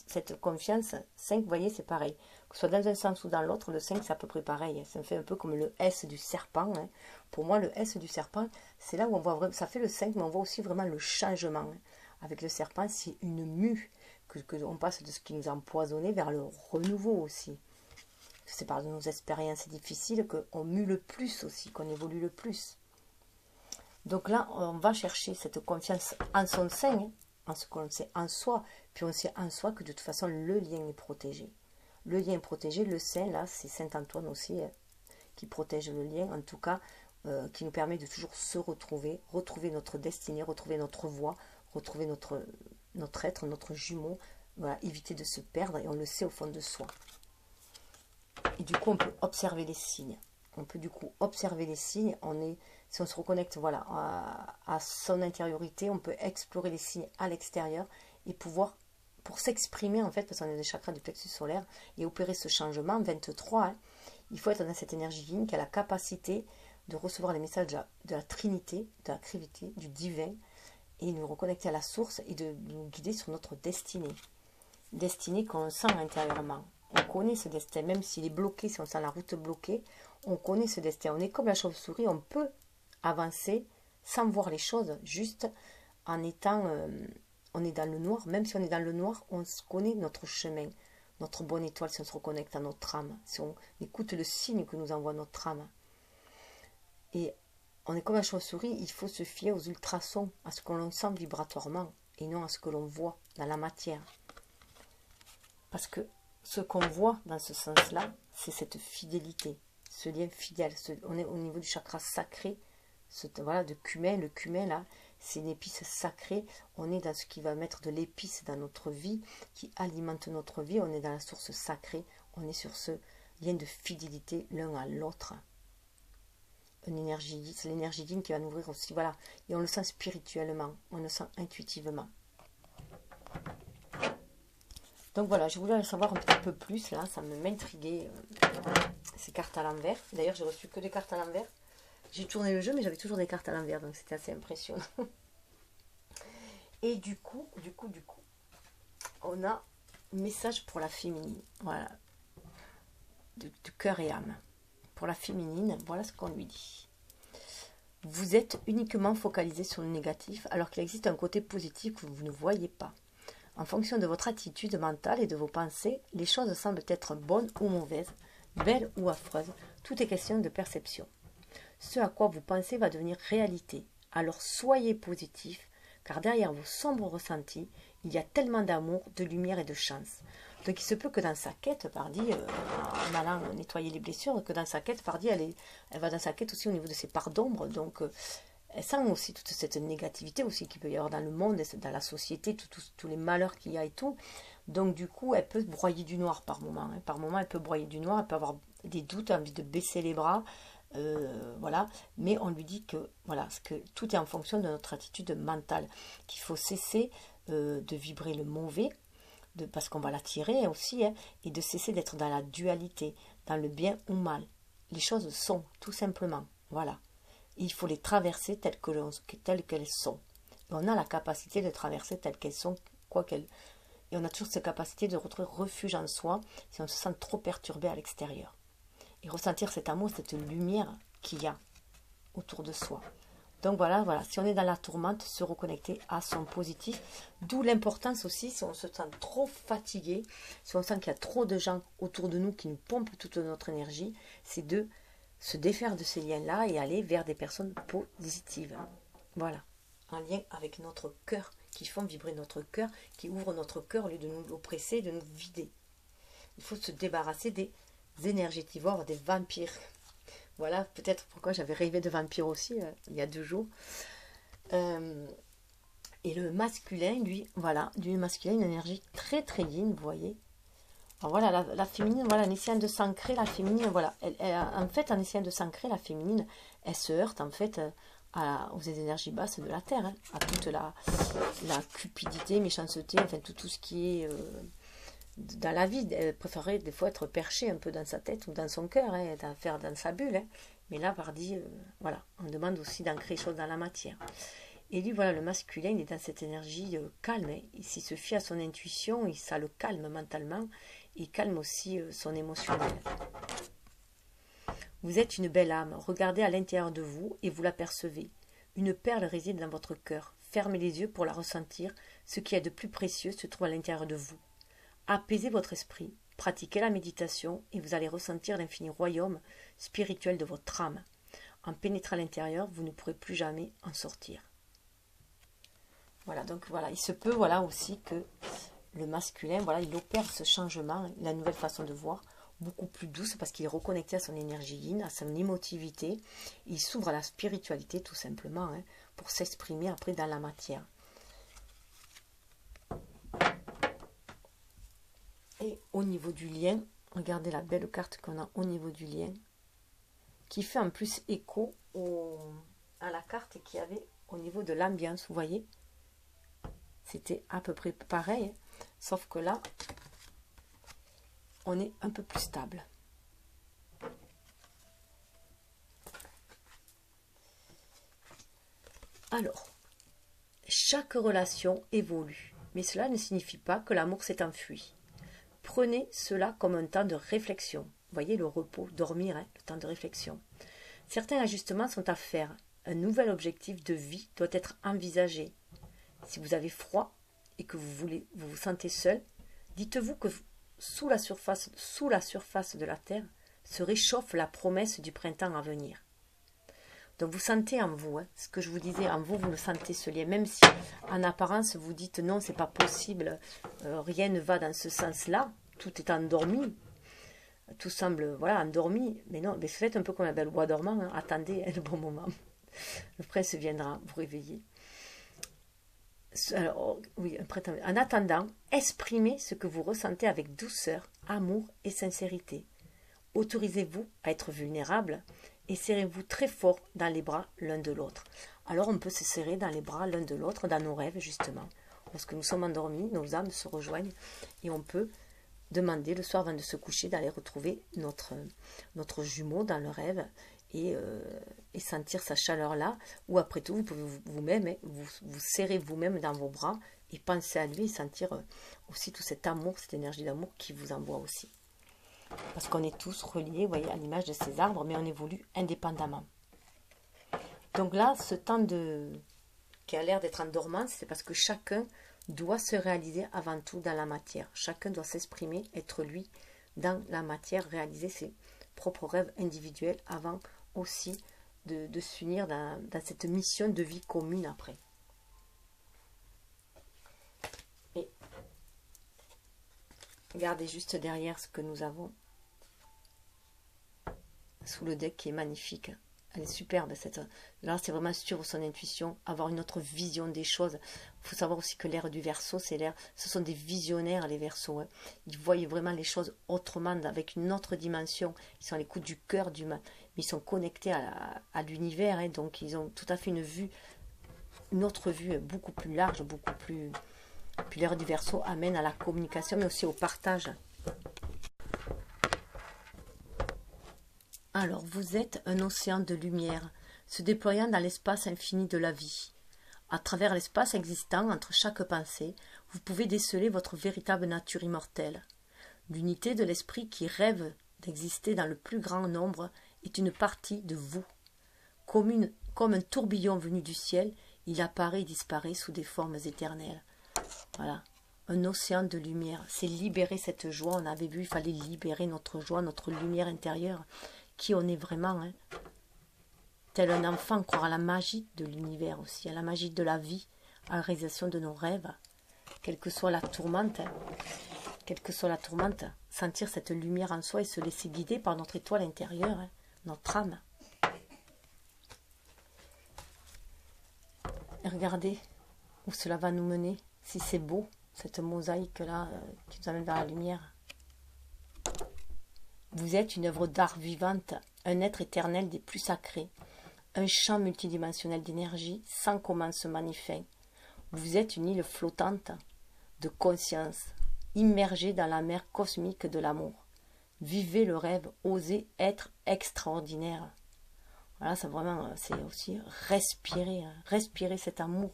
cette confiance, 5, vous voyez, c'est pareil. Que ce soit dans un sens ou dans l'autre, le 5, c'est à peu près pareil. Ça me fait un peu comme le S du serpent. Hein. Pour moi, le S du serpent, c'est là où on voit vraiment, ça fait le 5, mais on voit aussi vraiment le changement. Hein. Avec le serpent, c'est une mue, que on passe de ce qui nous a empoisonné vers le renouveau aussi. C'est par nos expériences difficiles qu'on mue le plus aussi, qu'on évolue le plus. Donc là, on va chercher cette confiance en son sein, en ce qu'on sait en soi, puis on sait en soi que de toute façon, le lien est protégé. Le lien est protégé, le sein, là, c'est Saint-Antoine aussi, qui protège le lien, en tout cas, qui nous permet de toujours se retrouver, retrouver notre destinée, retrouver notre voie, retrouver notre être, notre jumeau, voilà, éviter de se perdre, et on le sait au fond de soi. Et du coup, on peut observer les signes. On peut du coup observer les signes. Si on se reconnecte voilà, à son intériorité, on peut explorer les signes à l'extérieur et pour s'exprimer en fait, parce qu'on a des chakras du plexus solaire, et opérer ce changement, 23, hein, il faut être dans cette énergie yin qui a la capacité de recevoir les messages de la Trinité, de la Trinité, du divin, et nous reconnecter à la source et de nous guider sur notre destinée. Destinée qu'on sent intérieurement. On connaît ce destin, même s'il est bloqué, si on sent la route bloquée, on connaît ce destin. On est comme la chauve-souris, on peut avancer sans voir les choses, juste en étant, on est dans le noir. Même si on est dans le noir, on connaît notre chemin, notre bonne étoile, si on se reconnecte à notre âme, si on écoute le signe que nous envoie notre âme. Et on est comme la chauve-souris, il faut se fier aux ultrasons, à ce que l'on sent vibratoirement, et non à ce que l'on voit dans la matière. Parce que ce qu'on voit dans ce sens-là, c'est cette fidélité, ce lien fidèle. On est au niveau du chakra sacré, voilà, de cumin. Le cumin, là, c'est une épice sacrée. On est dans ce qui va mettre de l'épice dans notre vie, qui alimente notre vie. On est dans la source sacrée. On est sur ce lien de fidélité l'un à l'autre. Une énergie, c'est l'énergie yin qui va nous ouvrir aussi, voilà. Et on le sent spirituellement, on le sent intuitivement. Donc voilà, je voulais en savoir un petit peu plus, là, ça m'intriguait, ces cartes à l'envers. D'ailleurs, j'ai reçu que des cartes à l'envers. J'ai tourné le jeu, mais j'avais toujours des cartes à l'envers, donc c'était assez impressionnant. Et du coup, on a un message pour la féminine, voilà, de cœur et âme. Pour la féminine, voilà ce qu'on lui dit. Vous êtes uniquement focalisé sur le négatif, alors qu'il existe un côté positif que vous ne voyez pas. En fonction de votre attitude mentale et de vos pensées, les choses semblent être bonnes ou mauvaises, belles ou affreuses. Tout est question de perception. Ce à quoi vous pensez va devenir réalité. Alors soyez positif, car derrière vos sombres ressentis, il y a tellement d'amour, de lumière et de chance. Donc il se peut que dans sa quête, Pardi, en allant nettoyer les blessures, que dans sa quête, Pardi, elle va dans sa quête aussi au niveau de ses parts d'ombre. Donc elle sent aussi toute cette négativité aussi qu'il peut y avoir dans le monde, dans la société, tous les malheurs qu'il y a et tout. Donc du coup, elle peut broyer du noir par moment. Hein. Par moment, elle peut broyer du noir, elle peut avoir des doutes, envie de baisser les bras. Voilà, mais on lui dit que voilà, que tout est en fonction de notre attitude mentale, qu'il faut cesser de vibrer le mauvais, parce qu'on va l'attirer aussi, hein, et de cesser d'être dans la dualité, dans le bien ou mal. Les choses sont, tout simplement, voilà. Il faut les traverser telles qu'elles sont. Et on a la capacité de traverser telles qu'elles sont, et on a toujours cette capacité de retrouver refuge en soi si on se sent trop perturbé à l'extérieur. Et ressentir cet amour, cette lumière qu'il y a autour de soi. Donc voilà, si on est dans la tourmente, se reconnecter à son positif. D'où l'importance aussi, si on se sent trop fatigué, si on sent qu'il y a trop de gens autour de nous qui nous pompent toute notre énergie, c'est de se défaire de ces liens-là et aller vers des personnes positives. Voilà, en lien avec notre cœur, qui font vibrer notre cœur, qui ouvrent notre cœur au lieu de nous oppresser, de nous vider. Il faut se débarrasser des énergétivores, des vampires. Voilà peut-être pourquoi j'avais rêvé de vampires aussi il y a 2 jours. Et le masculin, lui, voilà, du masculin, une énergie très très yin, vous voyez. Alors voilà, la féminine, voilà, en essayant de s'ancrer, la féminine, voilà, en fait, en essayant de s'ancrer, la féminine, elle se heurte en fait aux énergies basses de la Terre, hein, à toute la cupidité, méchanceté, enfin tout ce qui est dans la vie. Elle préférerait des fois être perchée un peu dans sa tête ou dans son cœur, hein, faire dans sa bulle. Hein. Mais là, Pardi, voilà, on demande aussi d'ancrer les choses dans la matière. Et lui, voilà, le masculin, il est dans cette énergie calme. Hein. S'il se fie à son intuition, ça le calme mentalement. Il calme aussi son émotionnel. Vous êtes une belle âme. Regardez à l'intérieur de vous et vous l'apercevez. Une perle réside dans votre cœur. Fermez les yeux pour la ressentir. Ce qui est de plus précieux se trouve à l'intérieur de vous. Apaisez votre esprit, pratiquez la méditation et vous allez ressentir l'infini royaume spirituel de votre âme. En pénétrant à l'intérieur, vous ne pourrez plus jamais en sortir. Voilà, donc voilà, il se peut voilà aussi que le masculin, voilà, il opère ce changement, la nouvelle façon de voir, beaucoup plus douce parce qu'il est reconnecté à son énergie yin, à son émotivité. Il s'ouvre à la spiritualité tout simplement hein, pour s'exprimer après dans la matière. Et au niveau du lien, regardez la belle carte qu'on a au niveau du lien, qui fait en plus écho à la carte qu'il y avait au niveau de l'ambiance, vous voyez. C'était à peu près pareil, sauf que là, on est un peu plus stable. Alors, chaque relation évolue, mais cela ne signifie pas que l'amour s'est enfui. Prenez cela comme un temps de réflexion. Vous voyez le repos, dormir, hein, le temps de réflexion. Certains ajustements sont à faire. Un nouvel objectif de vie doit être envisagé. Si vous avez froid et que vous vous sentez seul, dites-vous que sous la surface de la terre se réchauffe la promesse du printemps à venir. Donc vous sentez en vous, hein, ce que je vous disais, en vous, vous le sentez ce lien, même si en apparence vous dites non, c'est pas possible, rien ne va dans ce sens-là, tout est endormi, tout semble voilà endormi, mais non, mais faites un peu comme la belle bois dormant, hein, attendez le bon moment, le prince viendra vous réveiller. Alors, oui, en attendant, exprimez ce que vous ressentez avec douceur, amour et sincérité. Autorisez-vous à être vulnérable et serrez-vous très fort dans les bras l'un de l'autre. Alors on peut se serrer dans les bras l'un de l'autre, dans nos rêves justement. lorsque nous sommes endormis, nos âmes se rejoignent et on peut demander le soir avant de se coucher d'aller retrouver notre jumeau dans le rêve et sentir sa chaleur là, ou après tout vous pouvez vous-même vous serrer vous-même dans vos bras et penser à lui et sentir aussi tout cet amour, cette énergie d'amour qui vous envoie aussi. Parce qu'on est tous reliés, vous voyez, à l'image de ces arbres, mais on évolue indépendamment. Donc là, ce temps qui a l'air d'être en dormance, c'est parce que chacun doit se réaliser avant tout dans la matière. Chacun doit s'exprimer, être lui dans la matière, réaliser ses propres rêves individuels avant aussi de s'unir dans cette mission de vie commune après. Et regardez juste derrière ce que nous avons sous le deck qui est magnifique. Elle est superbe cette. Là, c'est vraiment suivre son intuition, avoir une autre vision des choses. Il faut savoir aussi que l'ère du Verseau, ce sont des visionnaires les Verseaux. Hein. Ils voient vraiment les choses autrement, avec une autre dimension. Ils sont à l'écoute du cœur d'humain, mais ils sont connectés à l'univers, hein, donc ils ont tout à fait une autre vue beaucoup plus large, beaucoup plus. Puis l'ère du Verseau amène à la communication, mais aussi au partage. Alors, vous êtes un océan de lumière, se déployant dans l'espace infini de la vie. À travers l'espace existant entre chaque pensée, vous pouvez déceler votre véritable nature immortelle. L'unité de l'esprit qui rêve d'exister dans le plus grand nombre est une partie de vous. Comme un tourbillon venu du ciel, il apparaît et disparaît sous des formes éternelles. Voilà, un océan de lumière, c'est libérer cette joie. On avait vu, il fallait libérer notre joie, notre lumière intérieure. Qui on est vraiment, hein. Tel un enfant, croire à la magie de l'univers aussi, à la magie de la vie, à la réalisation de nos rêves, quelle que soit la tourmente, hein. Quelle que soit la tourmente, sentir cette lumière en soi et se laisser guider par notre étoile intérieure, hein, notre âme. Et regardez où cela va nous mener, si c'est beau, cette mosaïque-là qui nous amène vers la lumière. Vous êtes une œuvre d'art vivante, un être éternel des plus sacrés, un champ multidimensionnel d'énergie sans commencement ni fin. Vous êtes une île flottante de conscience, immergée dans la mer cosmique de l'amour. Vivez le rêve, osez être extraordinaire. Voilà, c'est vraiment, c'est aussi respirer, hein, respirer cet amour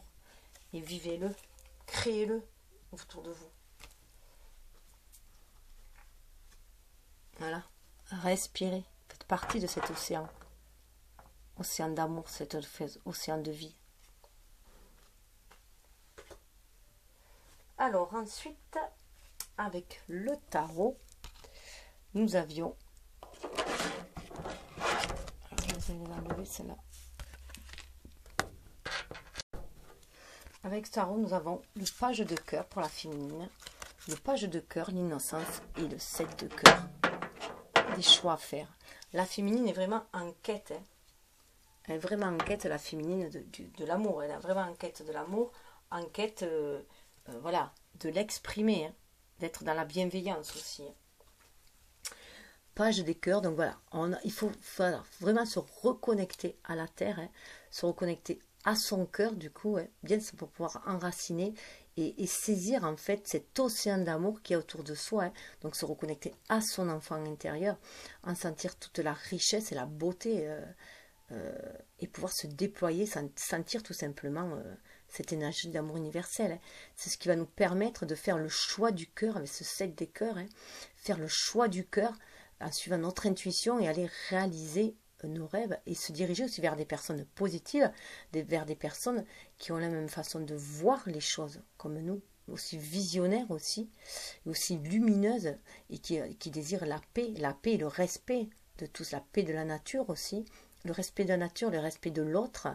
et vivez-le, créez-le autour de vous. Voilà, respirez, faites partie de cet océan. Océan d'amour, cet océan de vie. Alors ensuite, avec le tarot, nous avions... Je vais enlever celle-là. Avec ce tarot, nous avons le page de cœur pour la féminine, le page de cœur, l'innocence et le 7 de cœur. Des choix à faire. La féminine est vraiment en quête. Hein. Elle est vraiment en quête, la féminine, de l'amour. Elle est vraiment en quête de l'amour, en quête voilà, de l'exprimer, hein, d'être dans la bienveillance aussi. Page des cœurs, donc voilà, il faut vraiment se reconnecter à la terre, hein, se reconnecter à son cœur, du coup, hein, bien pour pouvoir enraciner et saisir en fait cet océan d'amour qui est autour de soi, hein, donc se reconnecter à son enfant intérieur, en sentir toute la richesse et la beauté, et pouvoir se déployer, sentir tout simplement cette énergie d'amour universel. Hein. C'est ce qui va nous permettre de faire le choix du cœur, avec ce 7 des cœurs, hein, faire le choix du cœur, en suivant notre intuition et aller réaliser nos rêves et se diriger aussi vers des personnes positives, vers des personnes qui ont la même façon de voir les choses comme nous, aussi visionnaires aussi, aussi lumineuses et qui désirent la paix et le respect de tous, la paix de la nature aussi, le respect de la nature, le respect de l'autre,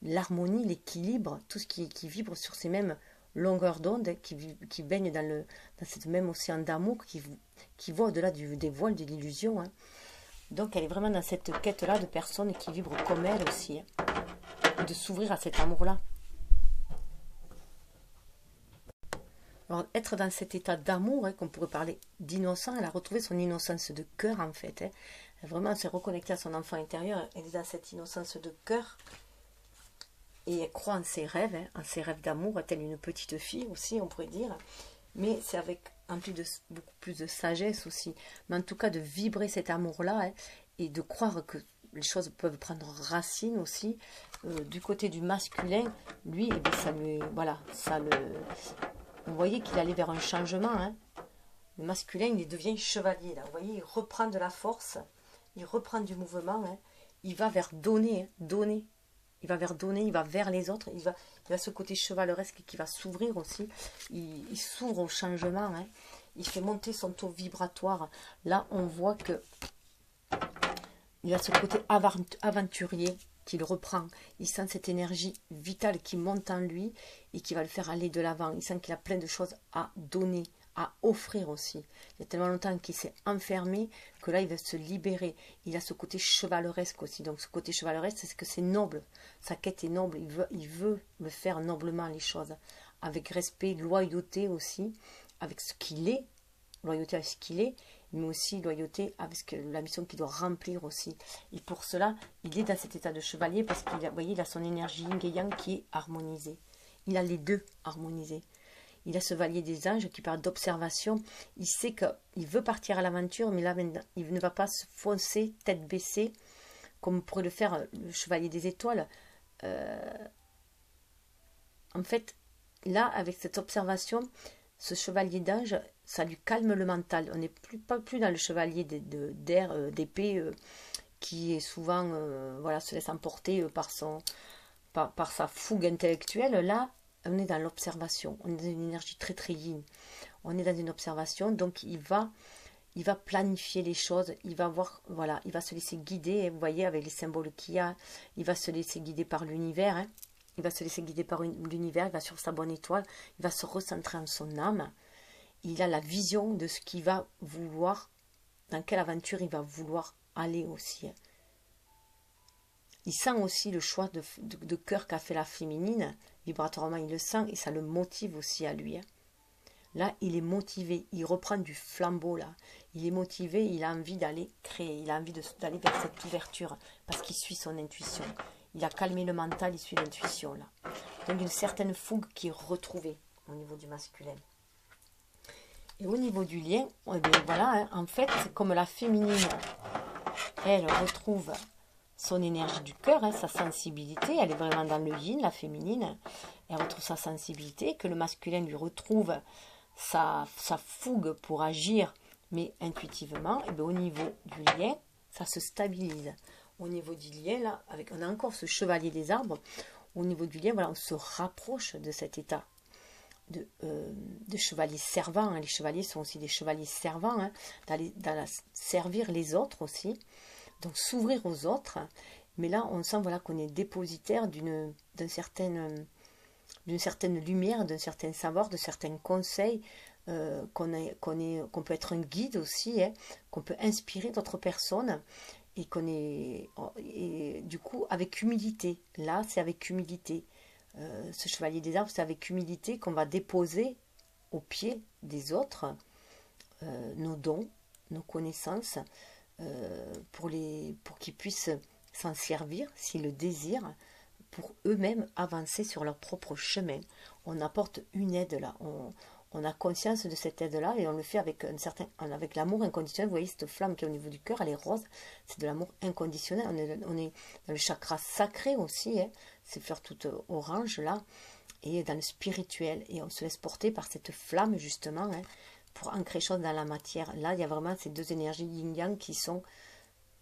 l'harmonie, l'équilibre, tout ce qui vibre sur ces mêmes longueurs d'onde, qui baigne dans cette même océan d'amour qui va au-delà des voiles de l'illusion. Hein. Donc elle est vraiment dans cette quête-là de personnes qui vibrent comme elle aussi, hein, de s'ouvrir à cet amour-là. Alors être dans cet état d'amour, hein, qu'on pourrait parler d'innocent, elle a retrouvé son innocence de cœur en fait. Hein. Elle vraiment s'est reconnectée à son enfant intérieur, elle est dans cette innocence de cœur. et elle croit en ses rêves, hein, en ses rêves d'amour, telle une petite fille aussi, on pourrait dire. Mais c'est avec en plus de beaucoup plus de sagesse aussi. Mais en tout cas, de vibrer cet amour-là, hein, et de croire que les choses peuvent prendre racine aussi. Du côté du masculin, lui, eh bien, ça lui, voilà, ça le, vous voyez qu'il allait vers un changement. Hein. Le masculin, il devient chevalier. Là. Vous voyez, il reprend de la force, il reprend du mouvement. Hein. Il va vers donner, hein, donner. Il va vers donner, il va vers les autres. Il a ce côté chevaleresque qui va s'ouvrir aussi. Il s'ouvre au changement. Hein. Il fait monter son taux vibratoire. Là, on voit que il a ce côté aventurier qu'il reprend. Il sent cette énergie vitale qui monte en lui et qui va le faire aller de l'avant. Il sent qu'il a plein de choses à donner, à offrir aussi. Il y a tellement longtemps qu'il s'est enfermé que là, il va se libérer. Il a ce côté chevaleresque aussi. Donc, ce côté chevaleresque, c'est que c'est noble. Sa quête est noble. Il veut le faire noblement, les choses. Avec respect, loyauté aussi, avec ce qu'il est. Loyauté avec ce qu'il est, mais aussi loyauté avec la mission qu'il doit remplir aussi. Et pour cela, il est dans cet état de chevalier parce qu'il a, vous voyez, il a son énergie yin et yang qui est harmonisée. Il a les deux harmonisés. Il a ce valier des anges qui parle d'observation. Il sait qu'il veut partir à l'aventure, mais là, il ne va pas se foncer tête baissée, comme pourrait le faire le chevalier des étoiles. En fait, là, avec cette observation, ce chevalier d'ange, ça lui calme le mental. On n'est pas plus dans le chevalier d'air, d'épée, qui est souvent, voilà, se laisse emporter par sa fougue intellectuelle. Là, on est dans l'observation. On est dans une énergie très très yin. On est dans une observation, donc il va planifier les choses. Il va voir, voilà, il va se laisser guider. Vous voyez, avec les symboles qu'il y a, il va se laisser guider par l'univers. Hein. Il va se laisser guider par l'univers. Il va sur sa bonne étoile. Il va se recentrer en son âme. Il a la vision de ce qu'il va vouloir, dans quelle aventure il va vouloir aller aussi. Il sent aussi le choix de cœur qu'a fait la féminine, vibratoirement il le sent et ça le motive aussi à lui. Là, il est motivé, il reprend du flambeau là. Il est motivé, il a envie d'aller créer, il a envie d'aller vers cette ouverture parce qu'il suit son intuition. Il a calmé le mental, il suit l'intuition là. Donc une certaine fougue qui est retrouvée au niveau du masculin. Et au niveau du lien, eh bien, voilà, hein, en fait, comme la féminine, elle retrouve son énergie du cœur, hein, sa sensibilité, elle est vraiment dans le yin, la féminine, elle retrouve sa sensibilité, que le masculin lui retrouve sa fougue pour agir, mais intuitivement, et bien, au niveau du lien, ça se stabilise. Au niveau du lien, là, on a encore ce chevalier des arbres, au niveau du lien, voilà, on se rapproche de cet état. De chevaliers servants. Hein. Les chevaliers sont aussi des chevaliers servants, hein, d'aller servir les autres aussi, donc s'ouvrir aux autres. Mais là, on sent voilà, qu'on est dépositaire d'une certaine lumière, d'un certain savoir, de certains conseils, qu'on peut être un guide aussi, hein, qu'on peut inspirer d'autres personnes et qu'on est et du coup avec humilité. Là, c'est avec humilité. Ce chevalier des arbres, c'est avec humilité qu'on va déposer aux pieds des autres nos dons, nos connaissances, pour qu'ils puissent s'en servir, s'ils le désirent, pour eux-mêmes avancer sur leur propre chemin. On apporte une aide là, on a conscience de cette aide-là et on le fait avec avec l'amour inconditionnel. Vous voyez, cette flamme qui est au niveau du cœur, elle est rose, c'est de l'amour inconditionnel. On est dans le chakra sacré aussi, hein, ces fleurs toutes oranges là, et dans le spirituel. Et on se laisse porter par cette flamme justement, hein, pour ancrer les choses dans la matière. Là, il y a vraiment ces deux énergies yin-yang qui sont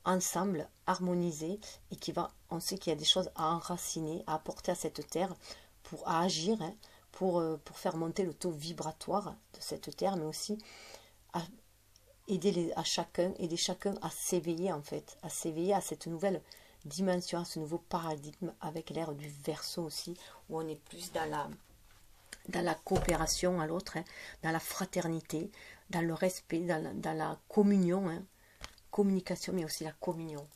ensemble, harmonisées, et on sait qu'il y a des choses à enraciner, à apporter à cette terre, à agir, hein, pour faire monter le taux vibratoire de cette terre, mais aussi à aider chacun à s'éveiller en fait, à s'éveiller à cette nouvelle dimension, à ce nouveau paradigme avec l'ère du Verseau aussi, où on est plus dans la coopération à l'autre, hein, dans la fraternité, dans le respect, dans la communion, hein, communication, mais aussi la communion.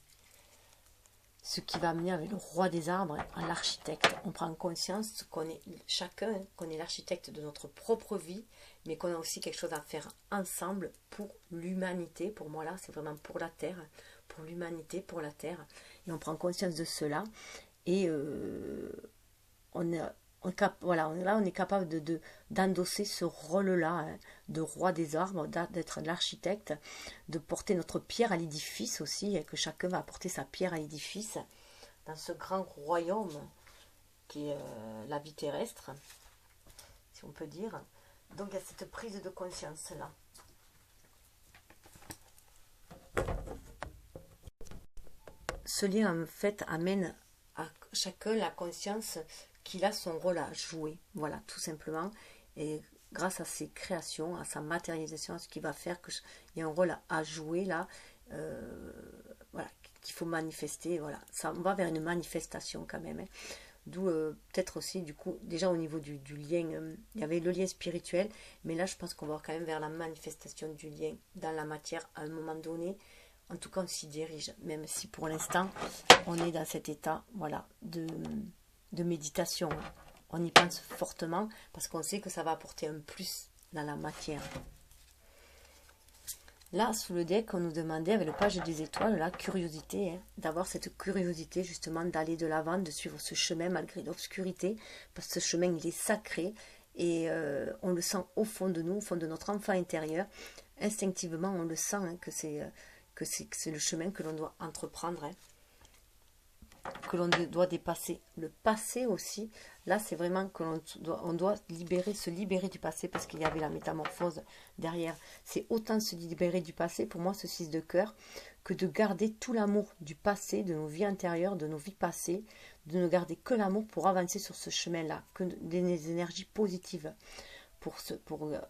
Ce qui va amener avec le roi des arbres à l'architecte. On prend conscience qu'on est chacun, qu'on est l'architecte de notre propre vie, mais qu'on a aussi quelque chose à faire ensemble pour l'humanité. Pour moi là, c'est vraiment pour la Terre, pour l'humanité, pour la Terre. Et on prend conscience de cela. Et voilà, on est capable d'endosser ce rôle-là, hein, de roi des arbres, d'être l'architecte, de porter notre pierre à l'édifice aussi, et que chacun va apporter sa pierre à l'édifice dans ce grand royaume qui est la vie terrestre, si on peut dire. Donc il y a cette prise de conscience-là. Ce lien, en fait, amène à chacun la conscience qu'il a son rôle à jouer. Voilà, tout simplement. Et grâce à ses créations, à sa matérialisation, ce qui va faire qu'il y a un rôle à jouer là, voilà, qu'il faut manifester. Voilà, ça, on va vers une manifestation quand même. Hein. D'où peut-être aussi, du coup, déjà au niveau du lien, il y avait le lien spirituel, mais là je pense qu'on va quand même vers la manifestation du lien dans la matière à un moment donné. En tout cas, on s'y dirige, même si pour l'instant, on est dans cet état, voilà, de méditation. On y pense fortement parce qu'on sait que ça va apporter un plus dans la matière. Là, sous le deck, on nous demandait, avec le page des étoiles, la curiosité, hein, d'avoir cette curiosité, justement, d'aller de l'avant, de suivre ce chemin malgré l'obscurité, parce que ce chemin, il est sacré, et on le sent au fond de nous, au fond de notre enfant intérieur. Instinctivement, on le sent, hein, que c'est le chemin que l'on doit entreprendre, hein, que l'on doit dépasser. Le passé aussi, là c'est vraiment que on doit se libérer du passé, parce qu'il y avait la métamorphose derrière. C'est autant se libérer du passé, pour moi, ce 6 de cœur, que de garder tout l'amour du passé, de nos vies antérieures, de nos vies passées, de ne garder que l'amour pour avancer sur ce chemin-là, que des énergies positives pour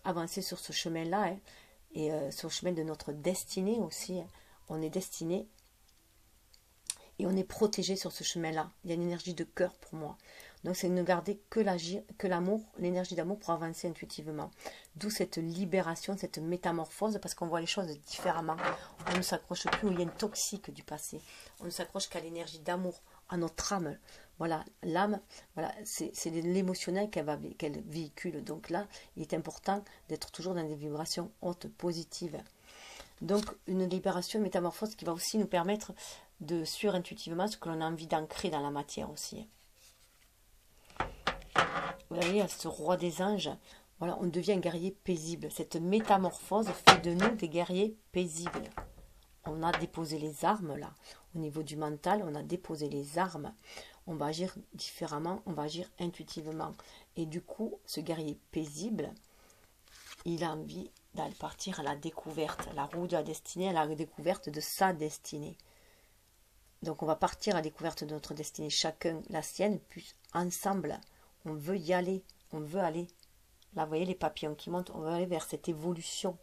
avancer sur ce chemin-là, hein, et sur le chemin de notre destinée aussi. Hein. On est destiné et on est protégé sur ce chemin-là. Il y a une énergie de cœur pour moi. Donc c'est de ne garder que l'amour, l'énergie d'amour pour avancer intuitivement. D'où cette libération, cette métamorphose, parce qu'on voit les choses différemment. On ne s'accroche plus aux liens toxiques du passé. On ne s'accroche qu'à l'énergie d'amour, à notre âme. Voilà, l'âme, voilà, c'est l'émotionnel qu'elle véhicule. Donc là, il est important d'être toujours dans des vibrations hautes, positives. Donc une libération, une métamorphose qui va aussi nous permettre de suivre intuitivement ce que l'on a envie d'ancrer dans la matière aussi. Vous voyez, ce roi des anges, voilà, on devient un guerrier paisible. Cette métamorphose fait de nous des guerriers paisibles. On a déposé les armes là, au niveau du mental, on a déposé les armes. On va agir différemment, on va agir intuitivement. Et du coup, ce guerrier paisible, il a envie d'aller partir à la découverte, la roue de la destinée, à la découverte de sa destinée. Donc on va partir à la découverte de notre destinée, chacun la sienne, puis ensemble, on veut y aller, on veut aller. Là, vous voyez les papillons qui montent, on veut aller vers cette évolution.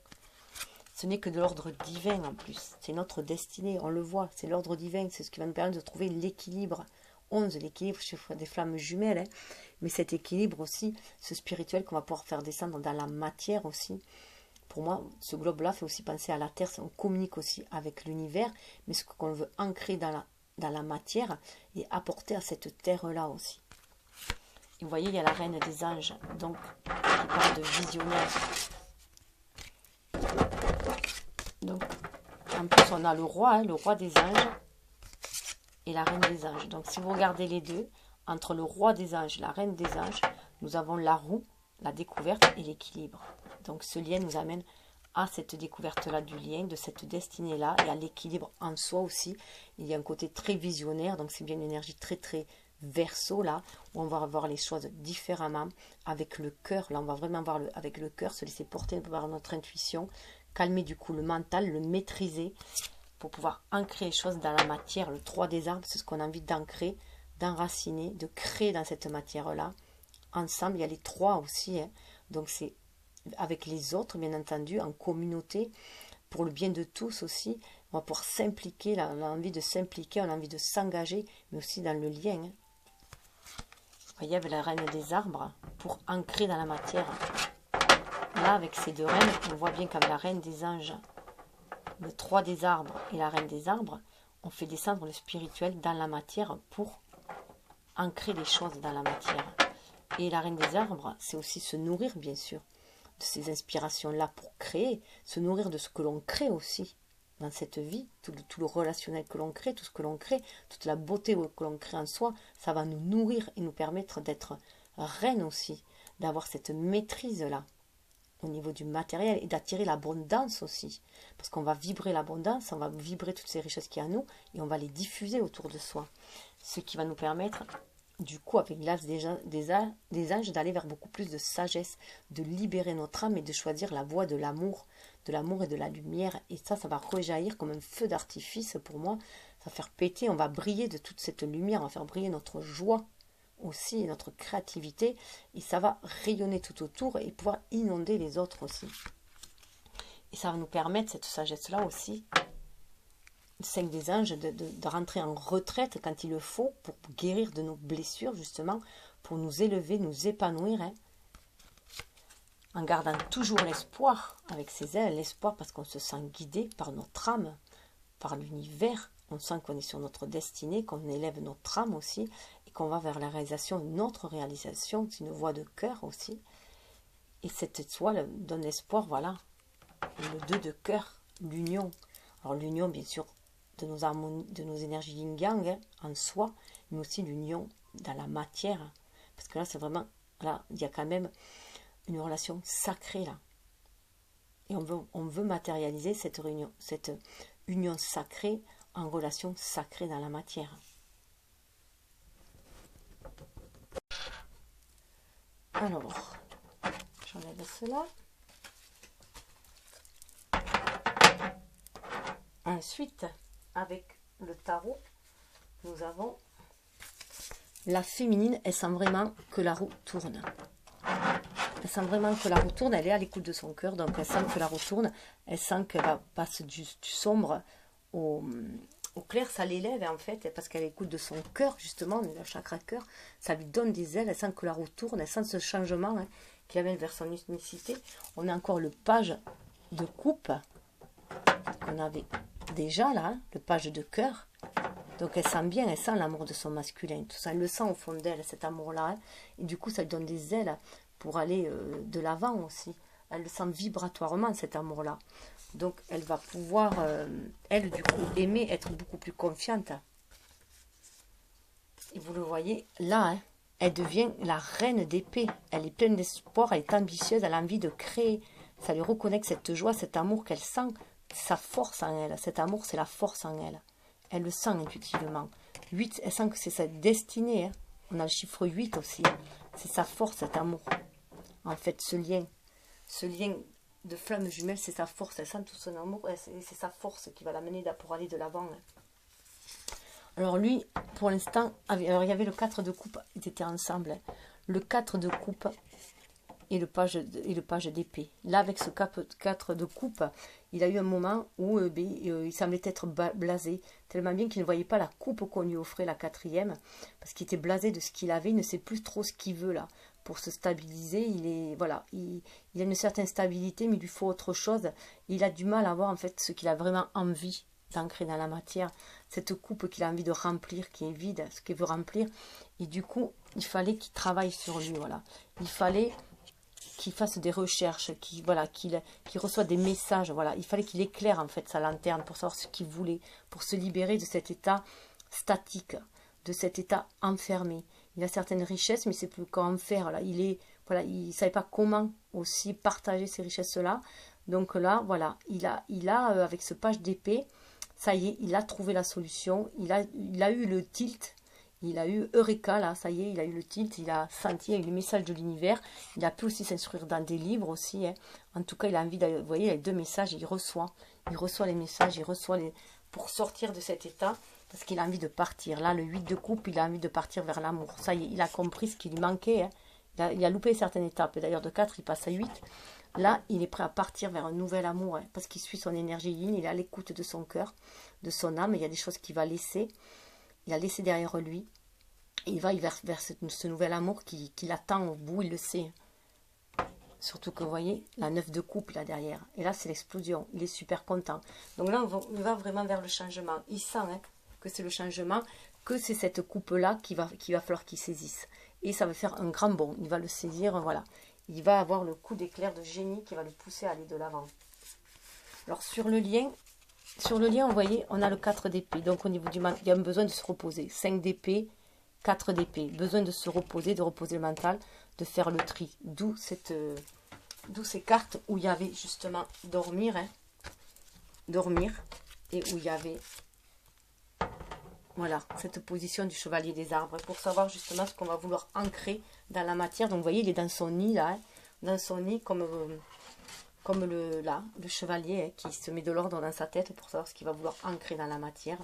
Ce n'est que de l'ordre divin en plus, c'est notre destinée, on le voit, c'est l'ordre divin, c'est ce qui va nous permettre de trouver l'équilibre. 11, l'équilibre chez des flammes jumelles, hein. Mais cet équilibre aussi, ce spirituel qu'on va pouvoir faire descendre dans la matière aussi. Pour moi, ce globe-là fait aussi penser à la Terre, on communique aussi avec l'univers, mais ce qu'on veut ancrer dans la matière et apporter à cette Terre-là aussi. Et vous voyez, il y a la reine des anges, donc, qui parle de visionnaire. Donc, en plus, on a le roi, hein, le roi des anges, et la reine des anges. Donc si vous regardez les deux, entre le roi des anges et la reine des anges, nous avons la roue, la découverte et l'équilibre. Donc ce lien nous amène à cette découverte-là du lien, de cette destinée-là, et à l'équilibre en soi aussi. Il y a un côté très visionnaire, donc c'est bien une énergie très très verso là, où on va voir les choses différemment, avec le cœur. Là on va vraiment voir avec le cœur, se laisser porter par notre intuition, calmer du coup le mental, le maîtriser, pour pouvoir ancrer les choses dans la matière. Le 3 des arbres, c'est ce qu'on a envie d'ancrer, d'enraciner, de créer dans cette matière-là. Ensemble, il y a les 3 aussi. Hein. Donc c'est avec les autres, bien entendu, en communauté, pour le bien de tous aussi. On va pouvoir s'impliquer, là, on a envie de s'impliquer, on a envie de s'engager, mais aussi dans le lien. Hein. Vous voyez, avec la reine des arbres, pour ancrer dans la matière. Là, avec ces deux reines, on voit bien qu'avec la reine des anges, le 3 des arbres et la reine des arbres, on fait descendre le spirituel dans la matière pour ancrer les choses dans la matière. Et la reine des arbres, c'est aussi se nourrir, bien sûr, de ces inspirations-là pour créer, se nourrir de ce que l'on crée aussi. dans cette vie, tout le relationnel que l'on crée, tout ce que l'on crée, toute la beauté que l'on crée en soi, ça va nous nourrir et nous permettre d'être reine aussi, d'avoir cette maîtrise-là au niveau du matériel et d'attirer l'abondance aussi. Parce qu'on va vibrer l'abondance, on va vibrer toutes ces richesses qu'il y a en nous et on va les diffuser autour de soi. Ce qui va nous permettre, du coup, avec l'âge des anges, d'aller vers beaucoup plus de sagesse, de libérer notre âme et de choisir la voie de l'amour et de la lumière. Et ça va rejaillir comme un feu d'artifice pour moi. Ça va faire péter, on va briller de toute cette lumière, on va faire briller notre joie aussi, notre créativité, et ça va rayonner tout autour et pouvoir inonder les autres aussi. Et ça va nous permettre, cette sagesse-là aussi, le 5 des anges, de rentrer en retraite quand il le faut, pour guérir de nos blessures, justement, pour nous élever, nous épanouir, hein, en gardant toujours l'espoir avec ses ailes, l'espoir parce qu'on se sent guidé par notre âme, par l'univers, on sent qu'on est sur notre destinée, qu'on élève notre âme aussi, et qu'on va vers la réalisation, notre réalisation, c'est une voie de cœur aussi. Et cette étoile donne l'espoir, voilà, le 2 de cœur, l'union. Alors l'union, bien sûr, de nos harmonies, de nos énergies yin-yang, hein, en soi, mais aussi l'union dans la matière. Parce que là, c'est vraiment, là, il y a quand même une relation sacrée, là. Et on veut matérialiser cette union sacrée en relation sacrée dans la matière. Alors, j'enlève cela. Ensuite, avec le tarot, nous avons la féminine. Elle sent vraiment que la roue tourne. Elle sent vraiment que la roue tourne. Elle est à l'écoute de son cœur, donc elle sent que la roue tourne. Elle sent qu'elle va passer du sombre au clair. Ça l'élève en fait, parce qu'elle écoute de son cœur, justement, le chakra cœur. Ça lui donne des ailes. Elle sent que la roue tourne. Elle sent ce changement, hein, qui amène vers son unicité. On a encore le page de coupe qu'on avait déjà là, le page de cœur. Donc elle sent bien, elle sent l'amour de son masculin, tout ça, elle le sent au fond d'elle, cet amour-là, hein. Et du coup, ça lui donne des ailes pour aller de l'avant aussi. Elle le sent vibratoirement, cet amour-là. Donc elle va pouvoir, elle, du coup, aimer, être beaucoup plus confiante. Et vous le voyez, là, hein, elle devient la reine d'épée. Elle est pleine d'espoir, elle est ambitieuse, elle a envie de créer. Ça lui reconnecte cette joie, cet amour qu'elle sent, sa force en elle. Cet amour, c'est la force en elle. Elle le sent intuitivement. 8, elle sent que c'est sa destinée, hein. On a le chiffre 8 aussi. C'est sa force, cet amour. En fait, ce lien de flamme jumelle, c'est sa force. Elle sent tout son amour. C'est sa force qui va l'amener pour aller de l'avant. Alors lui, pour l'instant, alors il y avait le 4 de coupe. Ils étaient ensemble. Le 4 de coupe et le page d'épée. Là, avec ce 4 de coupe, il a eu un moment où il semblait être blasé, tellement bien qu'il ne voyait pas la coupe qu'on lui offrait, la 4e, parce qu'il était blasé de ce qu'il avait, il ne sait plus trop ce qu'il veut là. Pour se stabiliser, il a une certaine stabilité, mais il lui faut autre chose. Il a du mal à voir en fait ce qu'il a vraiment envie d'ancrer dans la matière, cette coupe qu'il a envie de remplir, qui est vide, ce qu'il veut remplir. Et du coup, il fallait qu'il travaille sur lui, voilà. Il fallait qu'il fasse des recherches, qu'il reçoit des messages, voilà. Il fallait qu'il éclaire en fait sa lanterne pour savoir ce qu'il voulait, pour se libérer de cet état statique, de cet état enfermé. Il a certaines richesses, mais il ne sait plus comment faire. Là. Il ne savait pas comment aussi partager ces richesses-là. Donc là, voilà, il a avec ce page d'épée, ça y est, il a trouvé la solution. Il a eu le tilt. Il a eu Eureka, là, ça y est, il a eu le tilt, il a senti les messages de l'univers. Il a pu aussi s'instruire dans des livres aussi. Hein. En tout cas, il a envie vous voyez, il a 2 messages, il reçoit les messages, pour sortir de cet état, parce qu'il a envie de partir. Là, le 8 de coupe, il a envie de partir vers l'amour. Ça y est, il a compris ce qui lui manquait. Hein. Il a loupé certaines étapes. D'ailleurs, de 4, il passe à 8. Là, il est prêt à partir vers un nouvel amour, hein, parce qu'il suit son énergie yin, il est à l'écoute de son cœur, de son âme. Il y a des choses qu'il va laisser. Il a laissé derrière lui. Et il va vers ce nouvel amour qui l'attend au bout, il le sait. Surtout que vous voyez, la 9 de coupe là derrière. Et là, c'est l'explosion. Il est super content. Donc là, on va vraiment vers le changement. Il sent que c'est le changement, que c'est cette coupe-là qu'il va falloir qu'il saisisse. Et ça va faire un grand bond. Il va le saisir, voilà. Il va avoir le coup d'éclair de génie qui va le pousser à aller de l'avant. Alors, sur le lien, sur le lien, vous voyez, on a le 4 d'épée. Donc, au niveau du mental, il y a besoin de se reposer. 5 d'épée, 4 d'épée. Besoin de se reposer, de reposer le mental, de faire le tri. D'où ces cartes où il y avait justement dormir. Hein, dormir. Et où il y avait, voilà, cette position du chevalier des arbres. Pour savoir justement ce qu'on va vouloir ancrer dans la matière. Donc, vous voyez, il est dans son nid, là. Hein, dans son nid, comme le chevalier hein, qui se met de l'ordre dans sa tête pour savoir ce qu'il va vouloir ancrer dans la matière,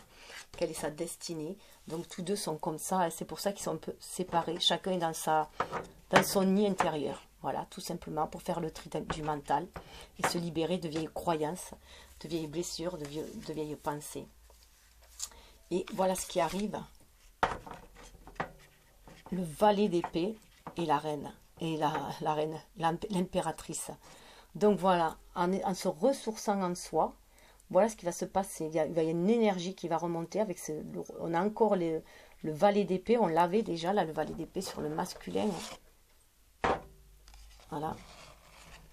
quelle est sa destinée. Donc tous deux sont comme ça et c'est pour ça qu'ils sont un peu séparés. Chacun est dans son nid intérieur. Voilà, tout simplement pour faire le tri du mental et se libérer de vieilles croyances, de vieilles blessures, de vieilles pensées. Et voilà ce qui arrive. Le valet d'épée et la reine. Et la reine, l'impératrice. Donc voilà, en se ressourçant en soi, voilà ce qui va se passer. Il y a une énergie qui va remonter avec on a encore le valet d'épée, on l'avait déjà là, le valet d'épée sur le masculin. Voilà,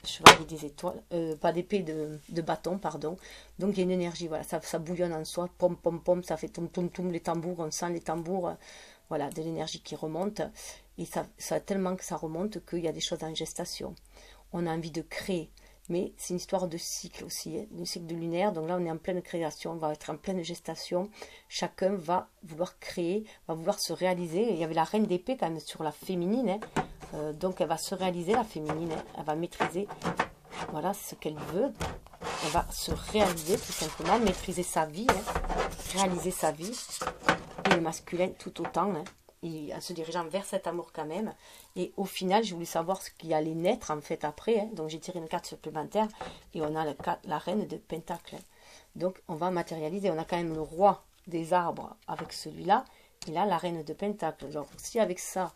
chevalier des étoiles, pas d'épée, de bâton, pardon. Donc il y a une énergie, voilà, ça bouillonne en soi, pom pom pom, ça fait tom tom tom, les tambours, on sent les tambours, voilà, de l'énergie qui remonte. Et ça tellement que ça remonte qu'il y a des choses en gestation. On a envie de créer, mais c'est une histoire de cycle aussi, hein, de cycle lunaire. Donc là, on est en pleine création, on va être en pleine gestation. Chacun va vouloir créer, va vouloir se réaliser. Il y avait la reine d'épée quand même sur la féminine, hein. Donc elle va se réaliser, la féminine, hein. Elle va maîtriser, voilà, ce qu'elle veut. Elle va se réaliser tout simplement, maîtriser sa vie, hein, réaliser sa vie. Et le masculin tout autant, hein. En se dirigeant vers cet amour quand même. Et au final, je voulais savoir ce qui allait naître en fait après. Hein. Donc j'ai tiré une carte supplémentaire et on a la reine de Pentacle. Donc on va matérialiser. On a quand même le roi des arbres avec celui-là. Et là, la reine de Pentacle. Donc si avec ça,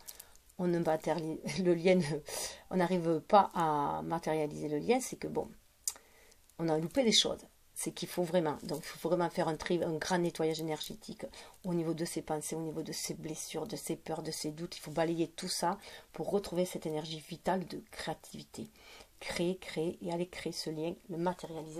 on ne matérialise le lien, on n'arrive pas à matérialiser le lien, c'est que bon, on a loupé des choses. C'est qu'il faut vraiment, donc il faut vraiment faire un grand nettoyage énergétique au niveau de ses pensées, au niveau de ses blessures, de ses peurs, de ses doutes. Il faut balayer tout ça pour retrouver cette énergie vitale de créativité. Créer et aller créer ce lien, le matérialiser.